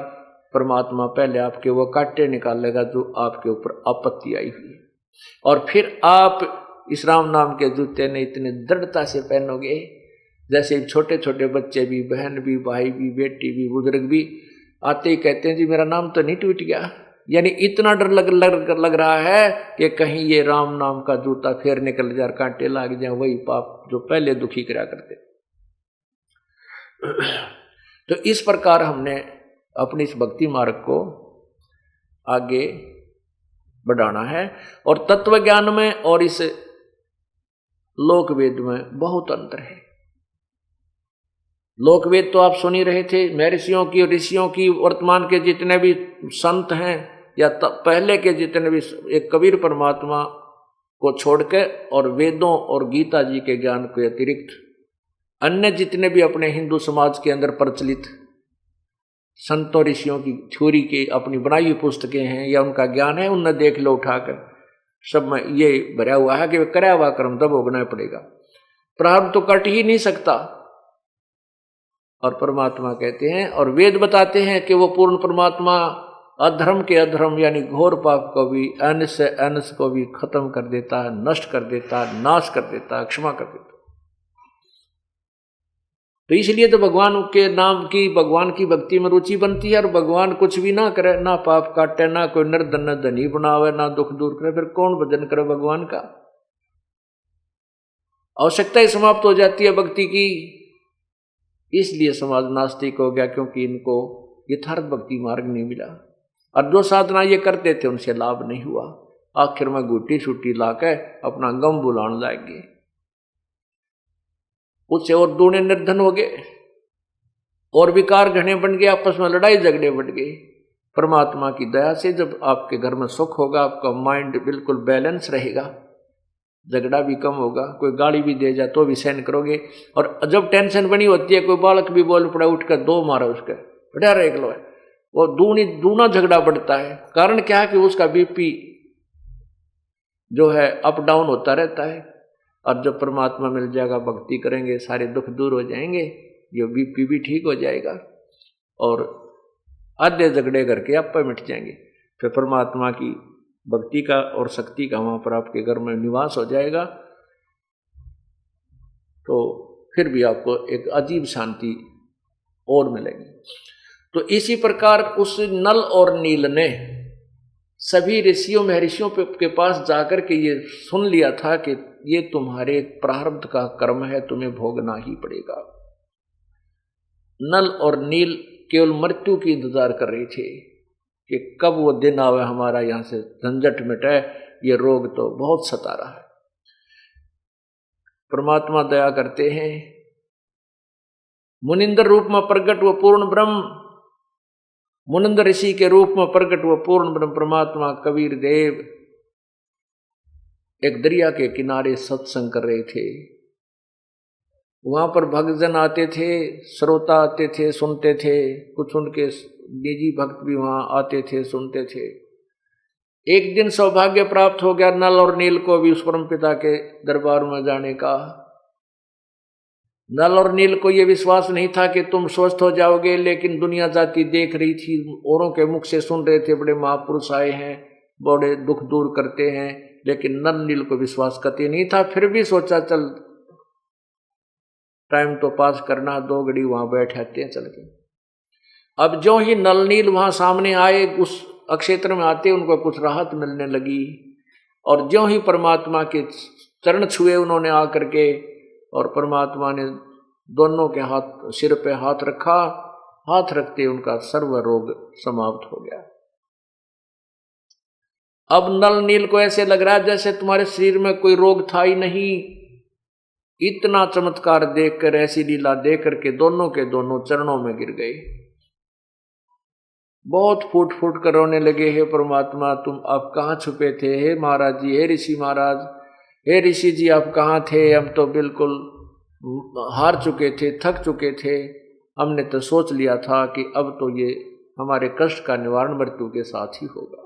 परमात्मा पहले आपके वो कांटे निकाल लेगा जो आपके ऊपर आपत्ति आई हुई है, और फिर आप इस राम नाम के जूते ने इतने दृढ़ता से पहनोगे जैसे छोटे छोटे बच्चे भी, बहन भी, भाई भी, बेटी भी, बुजुर्ग भी आते ही कहते हैं जी मेरा नाम तो नहीं टूट गया। यानी इतना डर लग रहा है कि कहीं ये राम नाम का जूता फिर निकल जाए, कांटे लग जाए, वही पाप जो पहले दुखी करा करते। तो इस प्रकार हमने अपनी इस भक्ति मार्ग को आगे बढ़ाना है। और तत्व ज्ञान में और इस लोक वेद में बहुत अंतर है। लोक वेद तो आप सुन ही रहे थे, महर्षियों की और ऋषियों की, वर्तमान के जितने भी संत हैं या पहले के जितने भी, एक कबीर परमात्मा को छोड़कर और वेदों और गीता जी के ज्ञान के अतिरिक्त अन्य जितने भी अपने हिंदू समाज के अंदर प्रचलित संतों ऋषियों की थ्योरी की अपनी बनाई हुई पुस्तकें हैं या उनका ज्ञान है, उनने देख लो उठाकर, सब में ये भरा हुआ है कि वे कराया हुआ कर्म तब भोगना पड़ेगा, प्रारब्ध तो कट ही नहीं सकता। और परमात्मा कहते हैं और वेद बताते हैं कि वो पूर्ण परमात्मा अधर्म के अधर्म यानी घोर पाप को भी, अंश से अंश को भी खत्म कर देता है, नष्ट कर देता है, नाश कर देता है, क्षमा कर देता है। तो इसलिए तो भगवान के नाम की, भगवान की भक्ति में रुचि बनती है। और भगवान कुछ भी ना करे, ना पाप काटे, ना कोई निर्धन धनी बनावे, ना दुख दूर करे, फिर कौन भजन करे भगवान का? आवश्यकता ही समाप्त हो जाती है भक्ति की। इसलिए समाज नास्तिक हो गया, क्योंकि इनको यथार्थ भक्ति मार्ग नहीं मिला, और जो साधना ये करते थे उनसे लाभ नहीं हुआ। आखिर में गुटी छुट्टी लाकर अपना गम बुलाने लाएंगे, उससे और दूने निर्धन हो गए। और विकार घने बन गए, आपस में लड़ाई झगड़े बढ़ गए। परमात्मा की दया से जब आपके घर में सुख होगा, आपका माइंड बिल्कुल बैलेंस रहेगा, झगड़ा भी कम होगा, कोई गाली भी दे जाए तो भी सहन करोगे। और जब टेंशन बनी होती है, कोई बालक भी बोल पड़ा, उठकर दो मारा उसका, बढ़िया रह लो है, वो दूना झगड़ा बढ़ता है। कारण क्या है कि उसका बीपी जो है अप डाउन होता रहता है। और जब परमात्मा मिल जाएगा, भक्ति करेंगे, सारे दुख दूर हो जाएंगे, ये बीपी भी ठीक हो जाएगा और आधे झगड़े करके आप पर मिट जाएंगे। फिर परमात्मा की भक्ति का और शक्ति का वहां पर आपके घर में निवास हो जाएगा, तो फिर भी आपको एक अजीब शांति और मिलेगी। तो इसी प्रकार उस नल और नील ने सभी ऋषियों महर्षियों के पास जाकर के ये सुन लिया था कि ये तुम्हारे प्रारब्ध का कर्म है, तुम्हें भोगना ही पड़ेगा। नल और नील केवल मृत्यु की इंतजार कर रहे थे कि कब वो दिन आवे, हमारा यहां से झंझट मिटे, ये रोग तो बहुत सता रहा है। परमात्मा दया करते हैं, मुनिंद्र रूप में प्रकट वो पूर्ण ब्रह्म, मुनिंद्र ऋषि के रूप में प्रकट वो पूर्ण ब्रह्म परमात्मा कबीर देव एक दरिया के किनारे सत्संग कर रहे थे। वहां पर भक्तजन आते थे, श्रोता आते थे, सुनते थे, कुछ उनके निजी भक्त भी वहां आते थे, सुनते थे। एक दिन सौभाग्य प्राप्त हो गया नल और नील को भी उस परम पिता के दरबार में जाने का। नल और नील को यह विश्वास नहीं था कि तुम स्वस्थ हो जाओगे, लेकिन दुनिया जाति देख रही थी, औरों के मुख से सुन रहे थे, बड़े महापुरुष आए हैं, बड़े दुख दूर करते हैं, लेकिन नल नील को विश्वास कतई नहीं था। फिर भी सोचा चल टाइम तो पास करना, 2 घड़ी वहां बैठ आते हैं चल के। अब जो ही नल नील वहां सामने आए, उस अक्षेत्र में आते उनको कुछ राहत मिलने लगी, और जो ही परमात्मा के चरण छुए उन्होंने आकर के, और परमात्मा ने दोनों के हाथ सिर पे हाथ रखा, हाथ रखते उनका सर्व रोग समाप्त हो गया। अब नल नील को ऐसे लग रहा है जैसे तुम्हारे शरीर में कोई रोग था ही नहीं। इतना चमत्कार देखकर, ऐसी लीला देख करके दोनों के दोनों चरणों में गिर गए, बहुत फूट फूट कर रोने लगे। हे परमात्मा, तुम आप कहाँ छुपे थे? हे महाराज जी, हे ऋषि महाराज, हे ऋषि जी आप कहाँ थे? हम तो बिल्कुल हार चुके थे, थक चुके थे, हमने तो सोच लिया था कि अब तो ये हमारे कष्ट का निवारण मृत्यु के साथ ही होगा।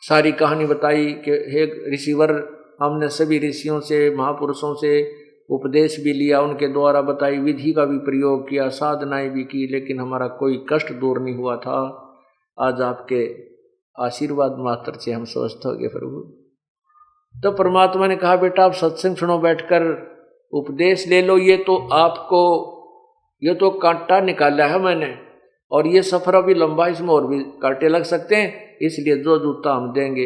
सारी कहानी बताई कि हे ऋषिवर, हमने सभी ऋषियों से, महापुरुषों से उपदेश भी लिया, उनके द्वारा बताई विधि का भी प्रयोग किया, साधनाएं भी की, लेकिन हमारा कोई कष्ट दूर नहीं हुआ था। आज आपके आशीर्वाद मात्र से हम स्वस्थ हो गए प्रभु। तो परमात्मा ने कहा, बेटा आप सत्संग सुनो, बैठकर उपदेश ले लो। ये तो आपको, ये तो कांटा निकाला है मैंने, और ये सफर अभी लंबा, इसमें और भी कांटे लग सकते हैं, इसलिए जो जूता हम देंगे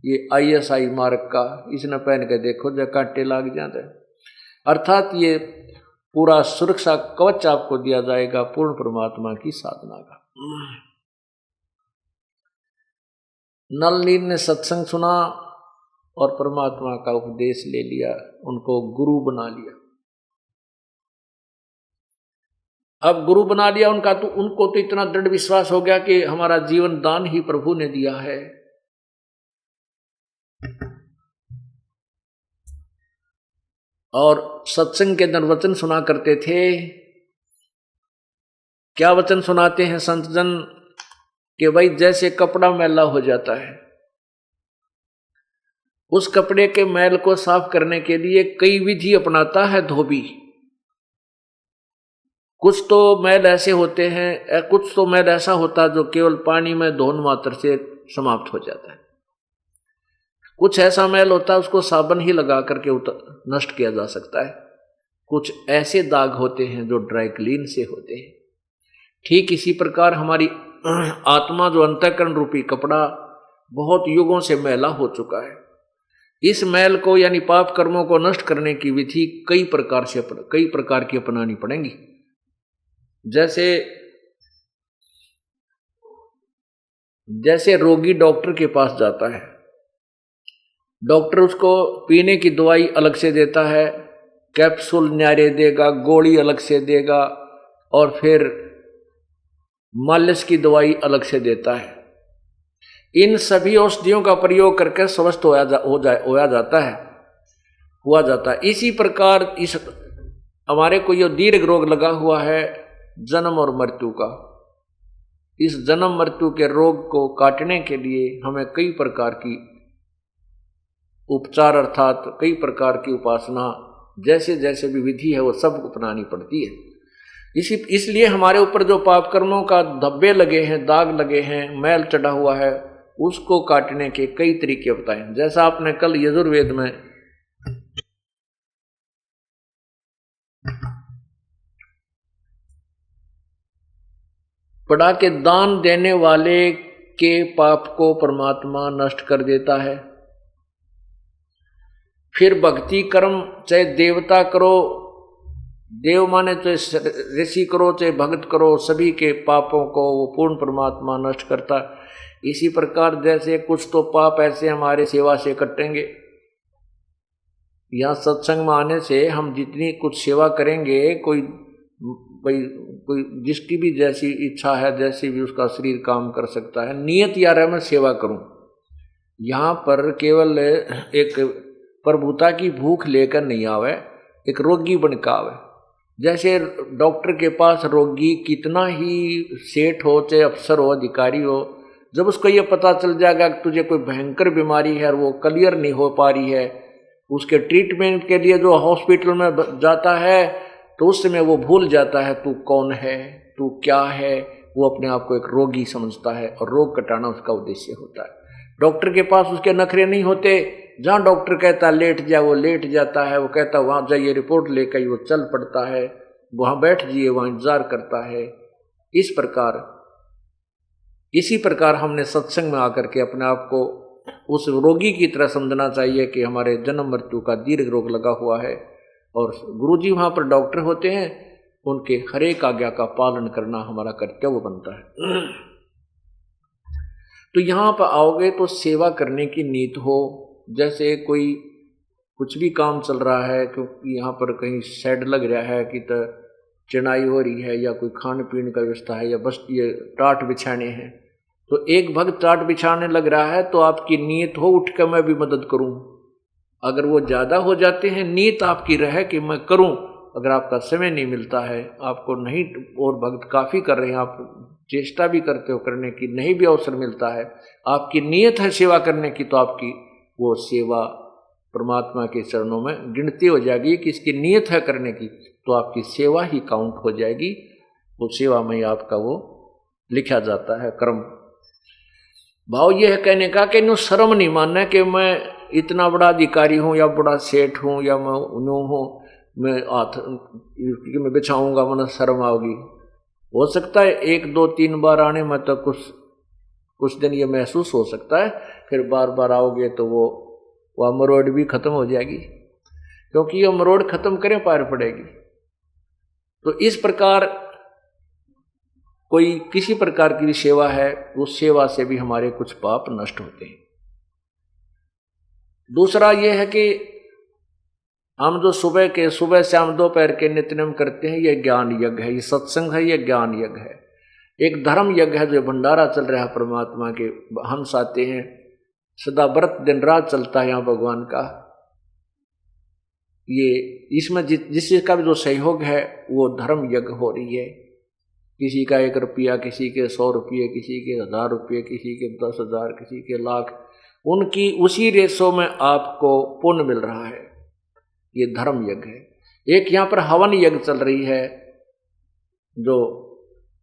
ये ISI मार्ग का, इसने पहन के देखो जो कांटे लग जाते हैं। अर्थात ये पूरा सुरक्षा कवच आपको दिया जाएगा पूर्ण परमात्मा की साधना का। नल नील ने सत्संग सुना और परमात्मा का उपदेश ले लिया, उनको गुरु बना लिया। अब गुरु बना लिया उनका, तो उनको तो इतना दृढ़ विश्वास हो गया कि हमारा जीवन दान ही प्रभु ने दिया है। और सत्संग के अंदर वचन सुना करते थे। क्या वचन सुनाते हैं संत जन? कि भाई जैसे कपड़ा मैला हो जाता है, उस कपड़े के मैल को साफ करने के लिए कई विधि अपनाता है धोबी। कुछ तो मैल ऐसे होते हैं, कुछ तो मैल ऐसा होता है जो केवल पानी में धोन मात्र से समाप्त हो जाता है। कुछ ऐसा मैल होता है उसको साबुन ही लगा करके नष्ट किया जा सकता है। कुछ ऐसे दाग होते हैं जो ड्राई क्लीन से होते हैं। ठीक इसी प्रकार हमारी आत्मा जो अंतःकरण रूपी कपड़ा बहुत युगों से मैला हो चुका है, इस मैल को यानी पाप कर्मों को नष्ट करने की विधि कई प्रकार की अपनानी पड़ेंगी। जैसे रोगी डॉक्टर के पास जाता है, डॉक्टर उसको पीने की दवाई अलग से देता है, कैप्सूल न्यारे देगा, गोली अलग से देगा, और फिर मालिश की दवाई अलग से देता है। इन सभी औषधियों का प्रयोग करके स्वस्थ हुआ जाता है। इसी प्रकार इस हमारे को ये दीर्घ रोग लगा हुआ है जन्म और मृत्यु का। इस जन्म मृत्यु के रोग को काटने के लिए हमें कई प्रकार की उपचार अर्थात कई प्रकार की उपासना जैसे जैसे भी विधि है वो सब अपनानी पड़ती है। इसलिए हमारे ऊपर जो पाप कर्मों का धब्बे लगे हैं, दाग लगे हैं, मैल चढ़ा हुआ है, उसको काटने के कई तरीके बताए। जैसा आपने कल यजुर्वेद में पढ़ा के दान देने वाले के पाप को परमात्मा नष्ट कर देता है। फिर भक्ति कर्म चाहे देवता करो, देव माने चाहे ऋषि करो चाहे भक्त करो, सभी के पापों को वो पूर्ण परमात्मा नष्ट करता है। इसी प्रकार जैसे कुछ तो पाप ऐसे हमारे सेवा से कटेंगे। यहाँ सत्संग में आने से हम जितनी कुछ सेवा करेंगे, कोई जिसकी भी जैसी इच्छा है, जैसी भी उसका शरीर काम कर सकता है, नियत यार है मैं सेवा करूं। यहाँ पर केवल एक प्रभुता की भूख लेकर नहीं आवे, एक रोगी बनकर आवे। जैसे डॉक्टर के पास रोगी कितना ही सेठ हो चाहे अफसर हो अधिकारी हो, जब उसको ये पता चल जाएगा कि तुझे कोई भयंकर बीमारी है और वो क्लियर नहीं हो पा रही है, उसके ट्रीटमेंट के लिए जो हॉस्पिटल में जाता है तो उस समय वो भूल जाता है तू कौन है, तू क्या है। वो अपने आप को एक रोगी समझता है और रोग कटाना उसका उद्देश्य होता है। डॉक्टर के पास उसके नखरे नहीं होते। जहाँ डॉक्टर कहता है लेट जा, वो लेट जाता है। वो कहता है वहाँ जाइए रिपोर्ट लेकर, वो चल पड़ता है। वहाँ बैठ जाइए, वहाँ इंतजार करता है। इसी प्रकार हमने सत्संग में आकर के अपने आप को उस रोगी की तरह समझना चाहिए कि हमारे जन्म मृत्यु का दीर्घ रोग लगा हुआ है और गुरुजी वहाँ पर डॉक्टर होते हैं, उनके हर एक आज्ञा का पालन करना हमारा कर्तव्य बनता है। तो यहाँ पर आओगे तो सेवा करने की नीत हो। जैसे कोई कुछ भी काम चल रहा है, क्योंकि यहाँ पर कहीं शेड लग रहा है कि तो चिनाई हो रही है या कोई खाने पीने का व्यवस्था है या बस ये टाट बिछाने हैं, तो एक भक्त टाट बिछाने लग रहा है तो आपकी नीयत हो उठ कर मैं भी मदद करूं। अगर वो ज़्यादा हो जाते हैं, नीयत आपकी रहे कि मैं करूं। अगर आपका समय नहीं मिलता है, आपको नहीं, और भक्त काफ़ी कर रहे हैं, आप चेष्टा भी करते हो करने की, नहीं भी अवसर मिलता है, आपकी नीयत है सेवा करने की, तो आपकी वो सेवा परमात्मा के चरणों में गिनती हो जाएगी कि इसकी नीयत है करने की, तो आपकी सेवा ही काउंट हो जाएगी। वो सेवा में आपका वो लिखा जाता है कर्म। भाव ये है कहने का कि नो शर्म नहीं मानना कि मैं इतना बड़ा अधिकारी हूँ या बड़ा सेठ हूँ या मैं नो हूँ, मैं मैं बिछाऊंगा वरना शर्म आओगी। हो सकता है 1 2 3 बार आने में तो कुछ दिन ये महसूस हो सकता है, फिर बार बार आओगे तो वो मरोड़ भी खत्म हो जाएगी, क्योंकि ये मरोड़ खत्म करें पार पड़ेगी। तो इस प्रकार कोई किसी प्रकार की भी सेवा है, उस सेवा से भी हमारे कुछ पाप नष्ट होते हैं। दूसरा ये है कि हम जो सुबह से हम दोपहर के नित्यनेम करते हैं, ये ज्ञान यज्ञ है, ये सत्संग है, ये ज्ञान यज्ञ है। एक धर्म यज्ञ है जो भंडारा चल रहा है परमात्मा के, हंस आते हैं, सदा व्रत दिन रात चलता है यहाँ भगवान का। ये इसमें जिस का भी जो सहयोग है वो धर्म यज्ञ हो रही है। किसी का 1 रुपया, किसी के 100 रुपये, किसी के 1000 रुपये, किसी के 10,000, किसी के लाख, उनकी उसी रेशो में आपको पुण्य मिल रहा है। ये धर्म यज्ञ है। एक यहाँ पर हवन यज्ञ चल रही है, जो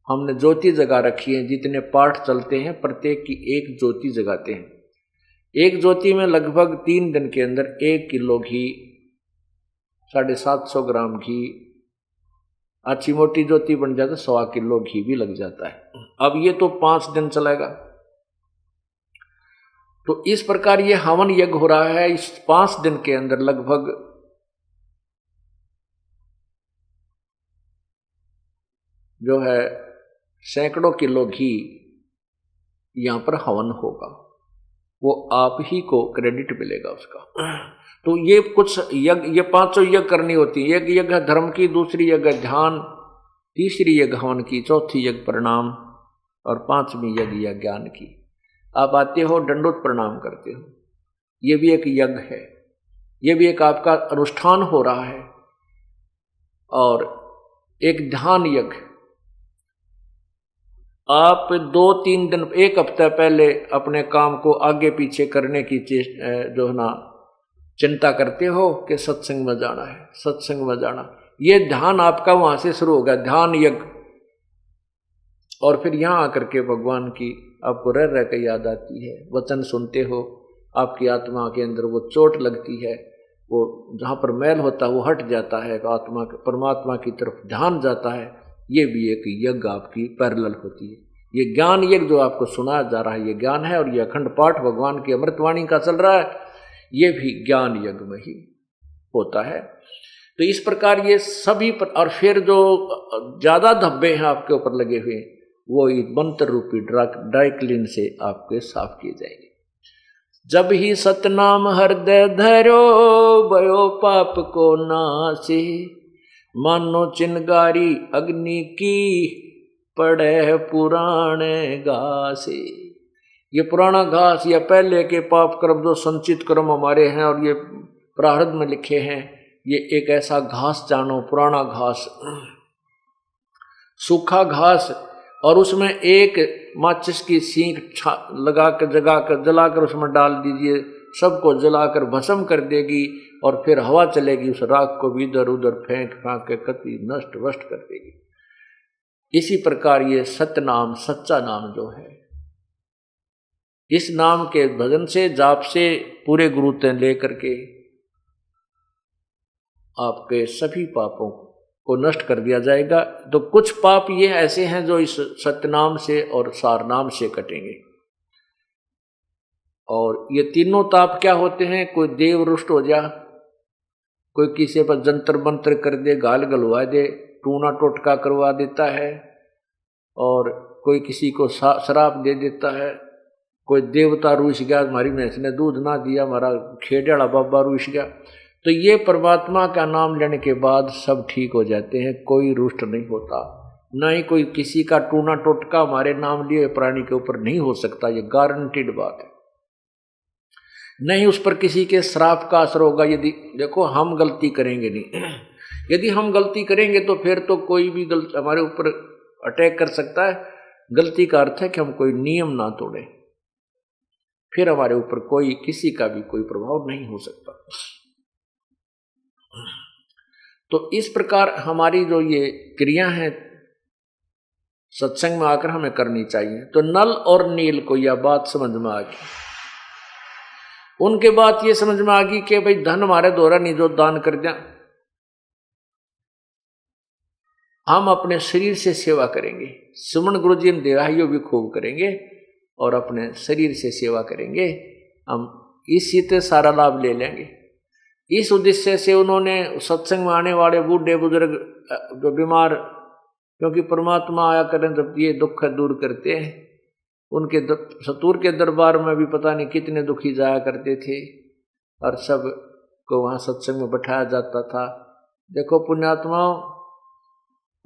हमने ज्योति जगा रखी है। जितने पाठ चलते हैं प्रत्येक की एक ज्योति जगाते हैं। एक ज्योति में लगभग 3 दिन के अंदर 1 किलो घी, 750 ग्राम घी, अच्छी मोटी ज्योति बन जाए तो 1.25 किलो घी भी लग जाता है। अब ये तो 5 दिन चलेगा। तो इस प्रकार ये हवन यज्ञ हो रहा है। इस 5 दिन के अंदर लगभग जो है सैकड़ों किलो घी यहां पर हवन होगा। वो आप ही को क्रेडिट मिलेगा उसका। तो ये कुछ यज्ञ, ये 500 यज्ञ करनी होती है। एक यज्ञ है धर्म की, दूसरी यज्ञ ध्यान, तीसरी यज्ञ हवन की, चौथी यज्ञ प्रणाम और 5वीं यज्ञ या ज्ञान की। आप आते हो दंडोत प्रणाम करते हो, ये भी एक यज्ञ है, ये भी एक आपका अनुष्ठान हो रहा है। और एक ध्यान यज्ञ, आप 2-3 दिन, 1 हफ्ता पहले अपने काम को आगे पीछे करने की जो है ना चिंता करते हो कि सत्संग में जाना है, सत्संग में जाना। ये ध्यान आपका वहां से शुरू होगा, ध्यान यज्ञ। और फिर यहां आकर के भगवान की आपको रह रह के याद आती है, वचन सुनते हो, आपकी आत्मा के अंदर वो चोट लगती है, वो जहाँ पर मैल होता है वो हट जाता है, आत्मा परमात्मा की तरफ ध्यान जाता है। ये भी एक यज्ञ आपकी पैरेलल होती है। ये ज्ञान यज्ञ जो आपको सुनाया जा रहा है ये ज्ञान है, और ये अखंड पाठ भगवान की अमृतवाणी का चल रहा है, ये भी ज्ञान यज्ञ में ही होता है। तो इस प्रकार ये सभी और फिर जो ज्यादा धब्बे हैं आपके ऊपर लगे हुए, वो मंत्र रूपी ड्राई क्लीन से आपके साफ किए जाएंगे। जब ही सतनाम हृदय धरो, भयो पाप को नासे, मानो चिनगारी अग्नि की, पड़े पुराने घासे। ये पुराना घास या पहले के पाप कर्म जो संचित कर्म हमारे हैं और ये प्रारब्ध में लिखे हैं, ये एक ऐसा घास जानो, पुराना घास, सूखा घास, और उसमें एक माचिस की सींक लगा कर जलाकर उसमें डाल दीजिए, सबको जलाकर भस्म कर देगी, और फिर हवा चलेगी, उस राख को भी इधर उधर फेंक फांक के कति नष्ट वष्ट कर देगी। इसी प्रकार ये सत्य नाम, सच्चा नाम जो है, इस नाम के भजन से, जाप से, पूरे गुरुते लेकर के आपके सभी पापों को नष्ट कर दिया जाएगा। तो कुछ पाप ये ऐसे हैं जो इस सत्यनाम से और सारनाम से कटेंगे। और ये तीनों ताप क्या होते हैं? कोई देव रुष्ट हो जा, कोई किसी पर जंतर मंत्र कर दे, गाल गलवा दे, टूना टोटका करवा देता है, और कोई किसी को शराप दे देता है, कोई देवता रूस गया, हमारी भैंस ने दूध ना दिया, हमारा खेड़े वाला बाबा रूस गया। तो ये परमात्मा का नाम लेने के बाद सब ठीक हो जाते हैं, कोई रुष्ट नहीं होता, ना ही कोई किसी का टूना टोटका हमारे नाम लिए प्राणी के ऊपर नहीं हो सकता, ये गारंटीड बात है। नहीं उस पर किसी के श्राप का असर होगा। यदि देखो हम गलती करेंगे नहीं, यदि हम गलती करेंगे तो फिर तो कोई भी गलती हमारे ऊपर अटैक कर सकता है। गलती का अर्थ है कि हम कोई नियम ना तोड़ें, फिर हमारे ऊपर कोई किसी का भी कोई प्रभाव नहीं हो सकता। तो इस प्रकार हमारी जो ये क्रिया है सत्संग में आकर हमें करनी चाहिए। तो नल और नील को यह बात समझ में आ गई, उनके बात ये समझ में आ गई कि भाई धन हमारे द्वारा नहीं जो दान कर दिया, हम अपने शरीर से सेवा करेंगे। सुमन गुरु जी ने देवाहियों भी खूब करेंगे और अपने शरीर से सेवा करेंगे, हम इसी से सारा लाभ ले लेंगे। इस उद्देश्य से उन्होंने सत्संग में आने वाले बूढ़े बुजुर्ग जो बीमार, क्योंकि परमात्मा आया करें जब ये दुख दूर करते हैं, उनके सतूर के दरबार में भी पता नहीं कितने दुखी जाया करते थे, और सब को वहाँ सत्संग में बैठाया जाता था। देखो पुण्यात्माओं,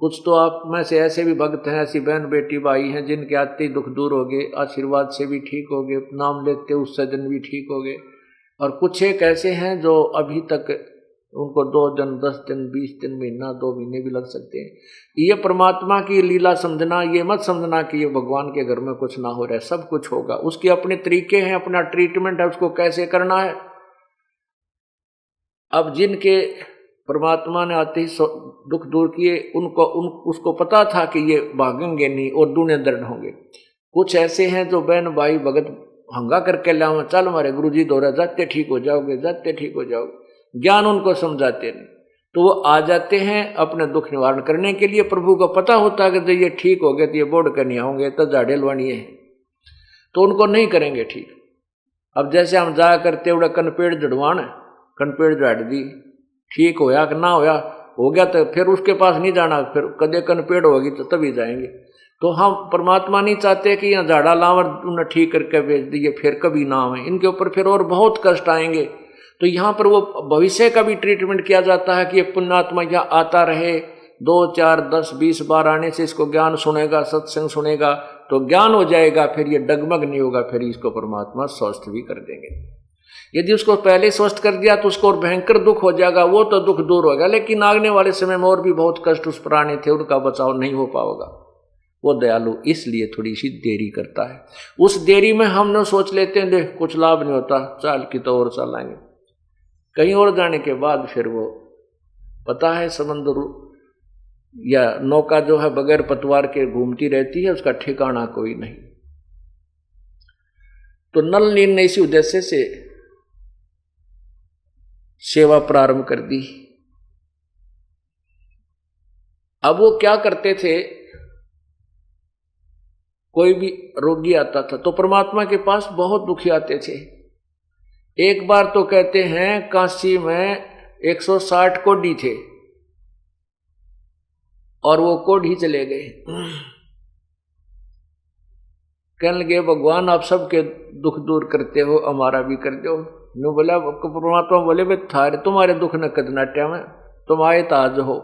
कुछ तो आप में से ऐसे भी भक्त हैं, ऐसी बहन बेटी भाई हैं जिनके आते ही दुख दूर हो गए, आशीर्वाद से भी ठीक हो गए, नाम लेते उससे दिन भी ठीक हो गए। और कुछ एक ऐसे हैं जो अभी तक उनको 2 दिन, 10 दिन, 20 दिन, महीना, 2 महीने भी लग सकते हैं। ये परमात्मा की लीला समझना, ये मत समझना कि ये भगवान के घर में कुछ ना हो रहा है, सब कुछ होगा। उसके अपने तरीके हैं, अपना ट्रीटमेंट है, उसको कैसे करना है। अब जिनके परमात्मा ने आते ही दुख दूर किए, उसको पता था कि ये भागेंगे नहीं और दूने दर्द होंगे। कुछ ऐसे हैं जो बहन भाई भगत हंगा करके लाओ, चल हमारे गुरु जी दौरा, जाते ठीक हो जाओगे, जाते ठीक हो जाओगे, ज्ञान उनको समझाते नहीं, तो वो आ जाते हैं अपने दुख निवारण करने के लिए। प्रभु को पता होता है कि जब ये ठीक हो गए तो ये बोर्ड कर नहीं आओगे, तो झाड़े लवानी है, तो उनको नहीं करेंगे ठीक। अब जैसे हम जाया करते उड़ा कनपेड़ जड़वान, कनपेड़ झाड़ दी, ठीक होया कि ना होया, हो गया तो फिर उसके पास नहीं जाना, फिर कदे कनपेड़ होगी तो तभी जाएंगे। तो हम परमात्मा नहीं चाहते कि यहाँ झाड़ा लावर उन्हें ठीक करके भेज दिए फिर कभी ना आए, इनके ऊपर फिर और बहुत कष्ट आएंगे। तो यहाँ पर वो भविष्य का भी ट्रीटमेंट किया जाता है कि ये पुण्यात्मा यहाँ आता रहे, 2 4 10 20 बार आने से इसको ज्ञान सुनेगा, सत्संग सुनेगा तो ज्ञान हो जाएगा, फिर ये डगमग नहीं होगा, फिर इसको परमात्मा स्वस्थ भी कर देंगे। यदि उसको पहले स्वस्थ कर दिया तो उसको और भयंकर दुख हो जाएगा, वो तो दुख दूर होगा, लेकिन आगने वाले समय में और भी बहुत कष्ट उस प्राणी थे, उनका बचाव नहीं हो पाएगा। वो दयालु इसलिए थोड़ी सी देरी करता है। उस देरी में हम न सोच लेते हैं देख कुछ लाभ नहीं होता, चाल की तो और चलाएंगे, कहीं और जाने के बाद फिर वो पता है समंदर या नौका जो है बगैर पतवार के घूमती रहती है, उसका ठिकाना कोई नहीं। तो नल नील ने इसी उद्देश्य से सेवा प्रारंभ कर दी। अब वो क्या करते थे, कोई भी रोगी आता था तो परमात्मा के पास बहुत दुखी आते थे। एक बार तो कहते हैं काशी में 160 कोढ़ी थे और वो कोढ़ी चले गए। कहने लगे भगवान आप सबके दुख दूर करते हो, हमारा भी कर दो। नो बोला परमात्मा बोले भाई थारे तुम्हारे दुख न कद नाट्या में, तुम आए ताज हो।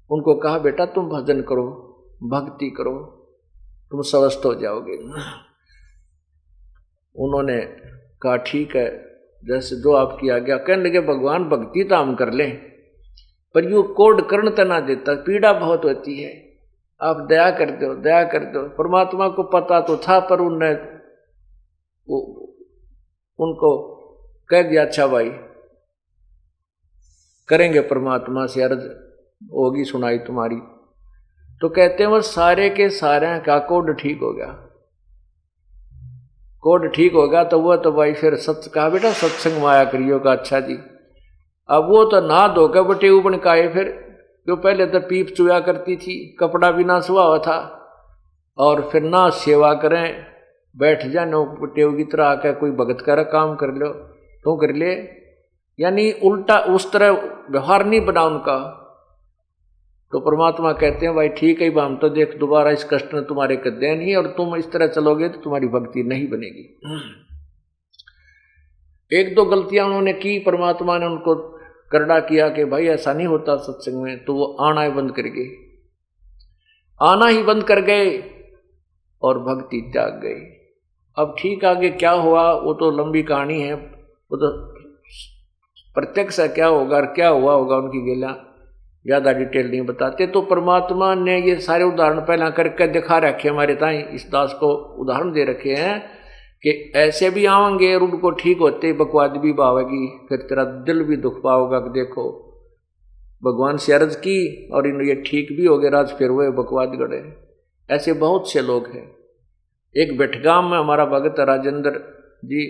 उनको कहा बेटा तुम भजन करो, भक्ति करो, तुम स्वस्थ हो जाओगे। उन्होंने कहा ठीक है, जैसे जो आपकी आज्ञा। कहने लगे भगवान भक्ति तो हम कर लें, पर यूं कोड कर्ण तना देता, पीड़ा बहुत होती है, आप दया कर दो, दया कर दो। परमात्मा को पता तो था, पर उनको कह दिया अच्छा भाई करेंगे, परमात्मा से अर्ज होगी सुनाई तुम्हारी। तो कहते हैं वो सारे के सारे का कोड ठीक हो गया। कोड ठीक होगा तो वो तो भाई फिर सत्य कहा बेटा सत्संग में आया करियो का। अच्छा जी। अब वो तो ना धोकर बटे उबन का है, फिर जो पहले तो पीप चुया करती थी, कपड़ा भी ना सुहा हुआ था, और फिर ना सेवा करें, बैठ जा नो टेव की तरह आकर कोई भगत का काम कर लो तो कर ले, यानी उल्टा उस तरह व्यवहार नहीं बना उनका। तो परमात्मा कहते हैं भाई ठीक है, हम तो देख दोबारा इस कष्ट ने तुम्हारे कदे नहीं, और तुम इस तरह चलोगे तो तुम्हारी भक्ति नहीं बनेगी। एक दो गलतियां उन्होंने की, परमात्मा ने उनको करड़ा किया कि भाई ऐसा नहीं होता सत्संग में, तो वो आना ही बंद कर गए, आना ही बंद कर गए और भक्ति त्याग गए। अब ठीक आगे क्या हुआ वो तो लंबी कहानी है, वो तो प्रत्यक्ष क्या होगा और क्या हुआ होगा उनकी गेला ज्यादा डिटेल नहीं बताते। तो परमात्मा ने ये सारे उदाहरण पहला करके दिखा रखे हमारे ताई, इस दास को उदाहरण दे रखे हैं कि ऐसे भी आवेंगे और उनको ठीक होते ही बकवाद भी पावेगी, फिर तेरा दिल भी दुख पाओगा कि देखो भगवान से अर्ज की और इन ये ठीक भी हो गए, राज फिर वो बकवाद गढ़े। ऐसे बहुत से लोग हैं। एक बेटगाम में हमारा भगत राजेंद्र जी,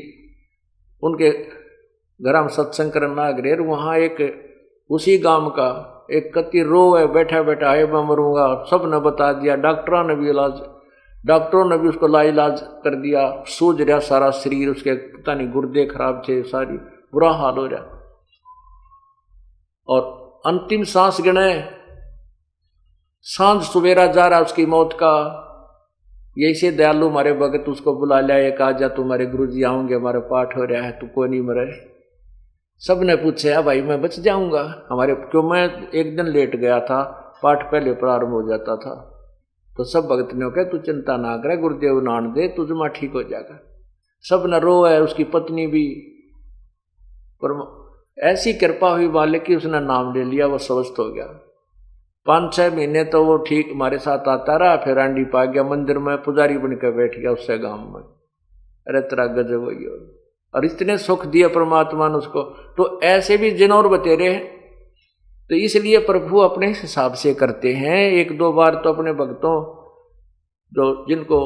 उनके घर हम सत्संग करना गए, वहाँ एक उसी गांव का एक कति रो है, बैठा बैठा है मैं मरूंगा, सब ने बता दिया, डॉक्टरों ने भी इलाज, डॉक्टरों ने भी उसको लाइलाज कर दिया, सूझ रहा सारा शरीर, उसके पता नहीं गुर्दे खराब थे, सारी बुरा हाल हो रहा, और अंतिम सांस गिने, सांझ सवेरा जा रहा उसकी मौत का। यही से दयालु हमारे भगत उसको बुला लिया, एक आजा तुम्हारे गुरु जी आऊंगे, हमारे पाठ हो रहा है, तू कोई नहीं मरे। सब ने पूछा भाई मैं बच जाऊंगा हमारे, क्यों मैं एक दिन लेट गया था, पाठ पहले प्रारंभ हो जाता था। तो सब भगत ने कहा तू चिंता ना करे, गुरुदेव नान दे, तुझमा ठीक हो जाएगा। सब न रो है, उसकी पत्नी भी, पर ऐसी कृपा हुई मालिक की उसने नाम ले लिया, वो स्वस्थ हो गया। 5-6 महीने तो वो ठीक हमारे साथ आता रहा, फिर आंडी पा गया, मंदिर में पुजारी बनकर बैठ गया उससे गांव में। अरे तेरा गजब वही हो, और इतने सुख दिया परमात्मा ने उसको। तो ऐसे भी जिन और बतेरे हैं, तो इसलिए प्रभु अपने हिसाब से करते हैं। 1-2 बार तो अपने भक्तों जो जिनको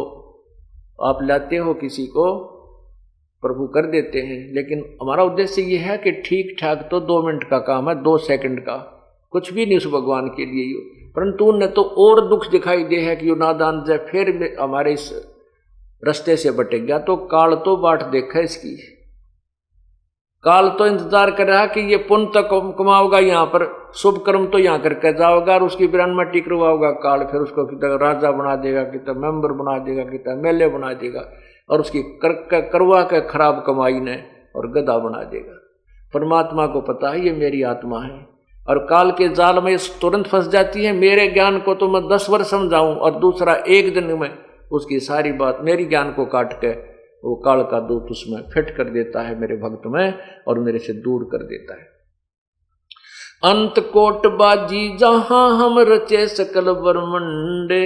आप लाते हो किसी को, प्रभु कर देते हैं, लेकिन हमारा उद्देश्य ये है कि ठीक ठाक तो 2 मिनट का काम है, 2 सेकंड का कुछ भी नहीं उस भगवान के लिए। परंतु उन्हें तो और दुख दिखाई दे है कि यो नादान जाए, फिर हमारे इस रास्ते से भटक गया, तो काल तो बाट देखा इसकी। काल तो इंतजार कर रहा कि ये पुण्य तो कमाओगा यहाँ पर, शुभ कर्म तो यहाँ करके जाओगा और उसकी विरानमट्टी करवाओगा काल, फिर उसको कितना राजा बना देगा, कितना मेंबर बना देगा, कितना एमएलए बना देगा, और उसकी करवा के खराब कमाई ने और गधा बना देगा। परमात्मा को पता है ये मेरी आत्मा है, और काल के जाल में तुरंत फंस जाती है। मेरे ज्ञान को तो मैं 10 वर्ष समझाऊं और दूसरा एक दिन में उसकी सारी बात मेरी ज्ञान को काट के वो काल का दूत उसमें फिट कर देता है मेरे भक्त में और मेरे से दूर कर देता है। अंत कोट बाजी जहां हम रचे सकल ब्रह्मंडे,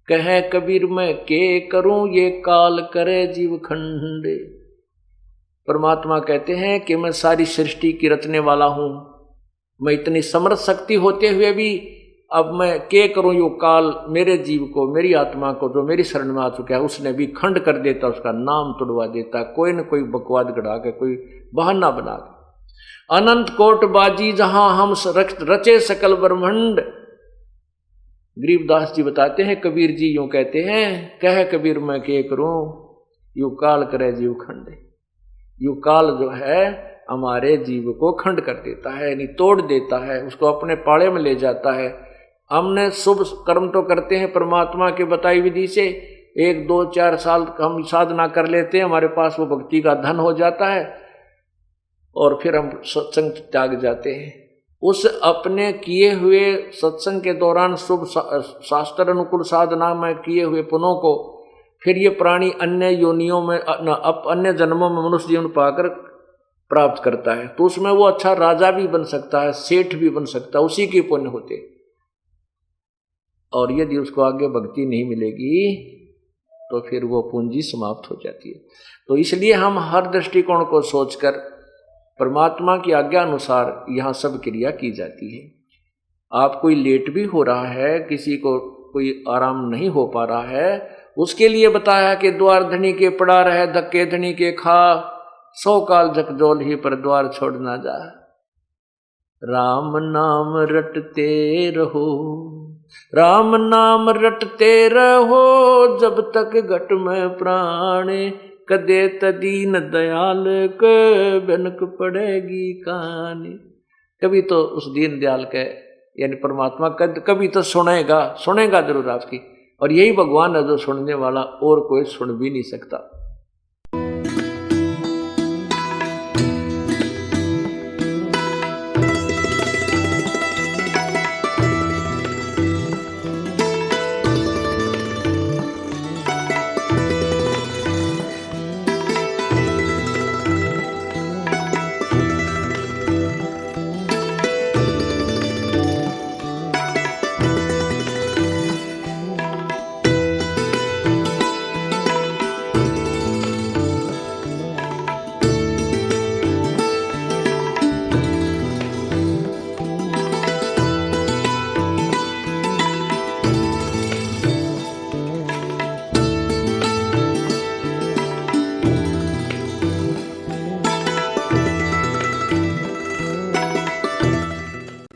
कहे कबीर मैं के करूं ये काल करे जीव खंडे। परमात्मा कहते हैं कि मैं सारी सृष्टि की रचने वाला हूं, मैं इतनी समर्थ शक्ति होते हुए भी अब मैं के करूं यो काल मेरे जीव को, मेरी आत्मा को जो मेरी शरण में आ चुका है उसने भी खंड कर देता, उसका नाम तुड़वा देता, कोई न कोई बकवाद गढ़ा के कोई बहाना बना के। अनंत कोट बाजी जहां हम रचे सकल ब्रह्मंड। गरीबदास जी बताते हैं, कबीर जी यूं कहते हैं, कह कबीर मैं के करूं यू काल करे जीव खंडे। यू काल जो है हमारे जीव को खंड कर देता है, यानी तोड़ देता है, उसको अपने पाले में ले जाता है। हमने शुभ कर्म तो करते हैं परमात्मा के बताई विधि से, 1 2 4 साल हम साधना कर लेते हैं, हमारे पास वो भक्ति का धन हो जाता है और फिर हम सत्संग त्याग जाते हैं। उस अपने किए हुए सत्संग के दौरान शुभ शास्त्र अनुकूल साधना में किए हुए पुण्यों को फिर ये प्राणी अन्य योनियों में अन्य जन्मों में मनुष्य जीवन पाकर प्राप्त करता है, तो उसमें वो अच्छा राजा भी बन सकता है, सेठ भी बन सकता है, उसी के पुण्य होते। और यदि उसको आगे भक्ति नहीं मिलेगी तो फिर वो पूंजी समाप्त हो जाती है। तो इसलिए हम हर दृष्टिकोण को सोचकर परमात्मा की आज्ञा अनुसार यहाँ सब क्रिया की जाती है। आप कोई लेट भी हो रहा है, किसी को कोई आराम नहीं हो पा रहा है, उसके लिए बताया कि द्वार धनी के पड़ा रहे धक्के धनी के खा, 100 काल झकझोल ही पर द्वार छोड़ ना जा। राम नाम रटते रहो, राम नाम रटते रहो, जब तक घट में प्राणे, कदे तदीन दयाल के बनक पड़ेगी कहानी। कभी तो उस दीन दयाल के यानी परमात्मा कभी तो सुनेगा जरूर आपकी, और यही भगवान है जो सुनने वाला, और कोई सुन भी नहीं सकता।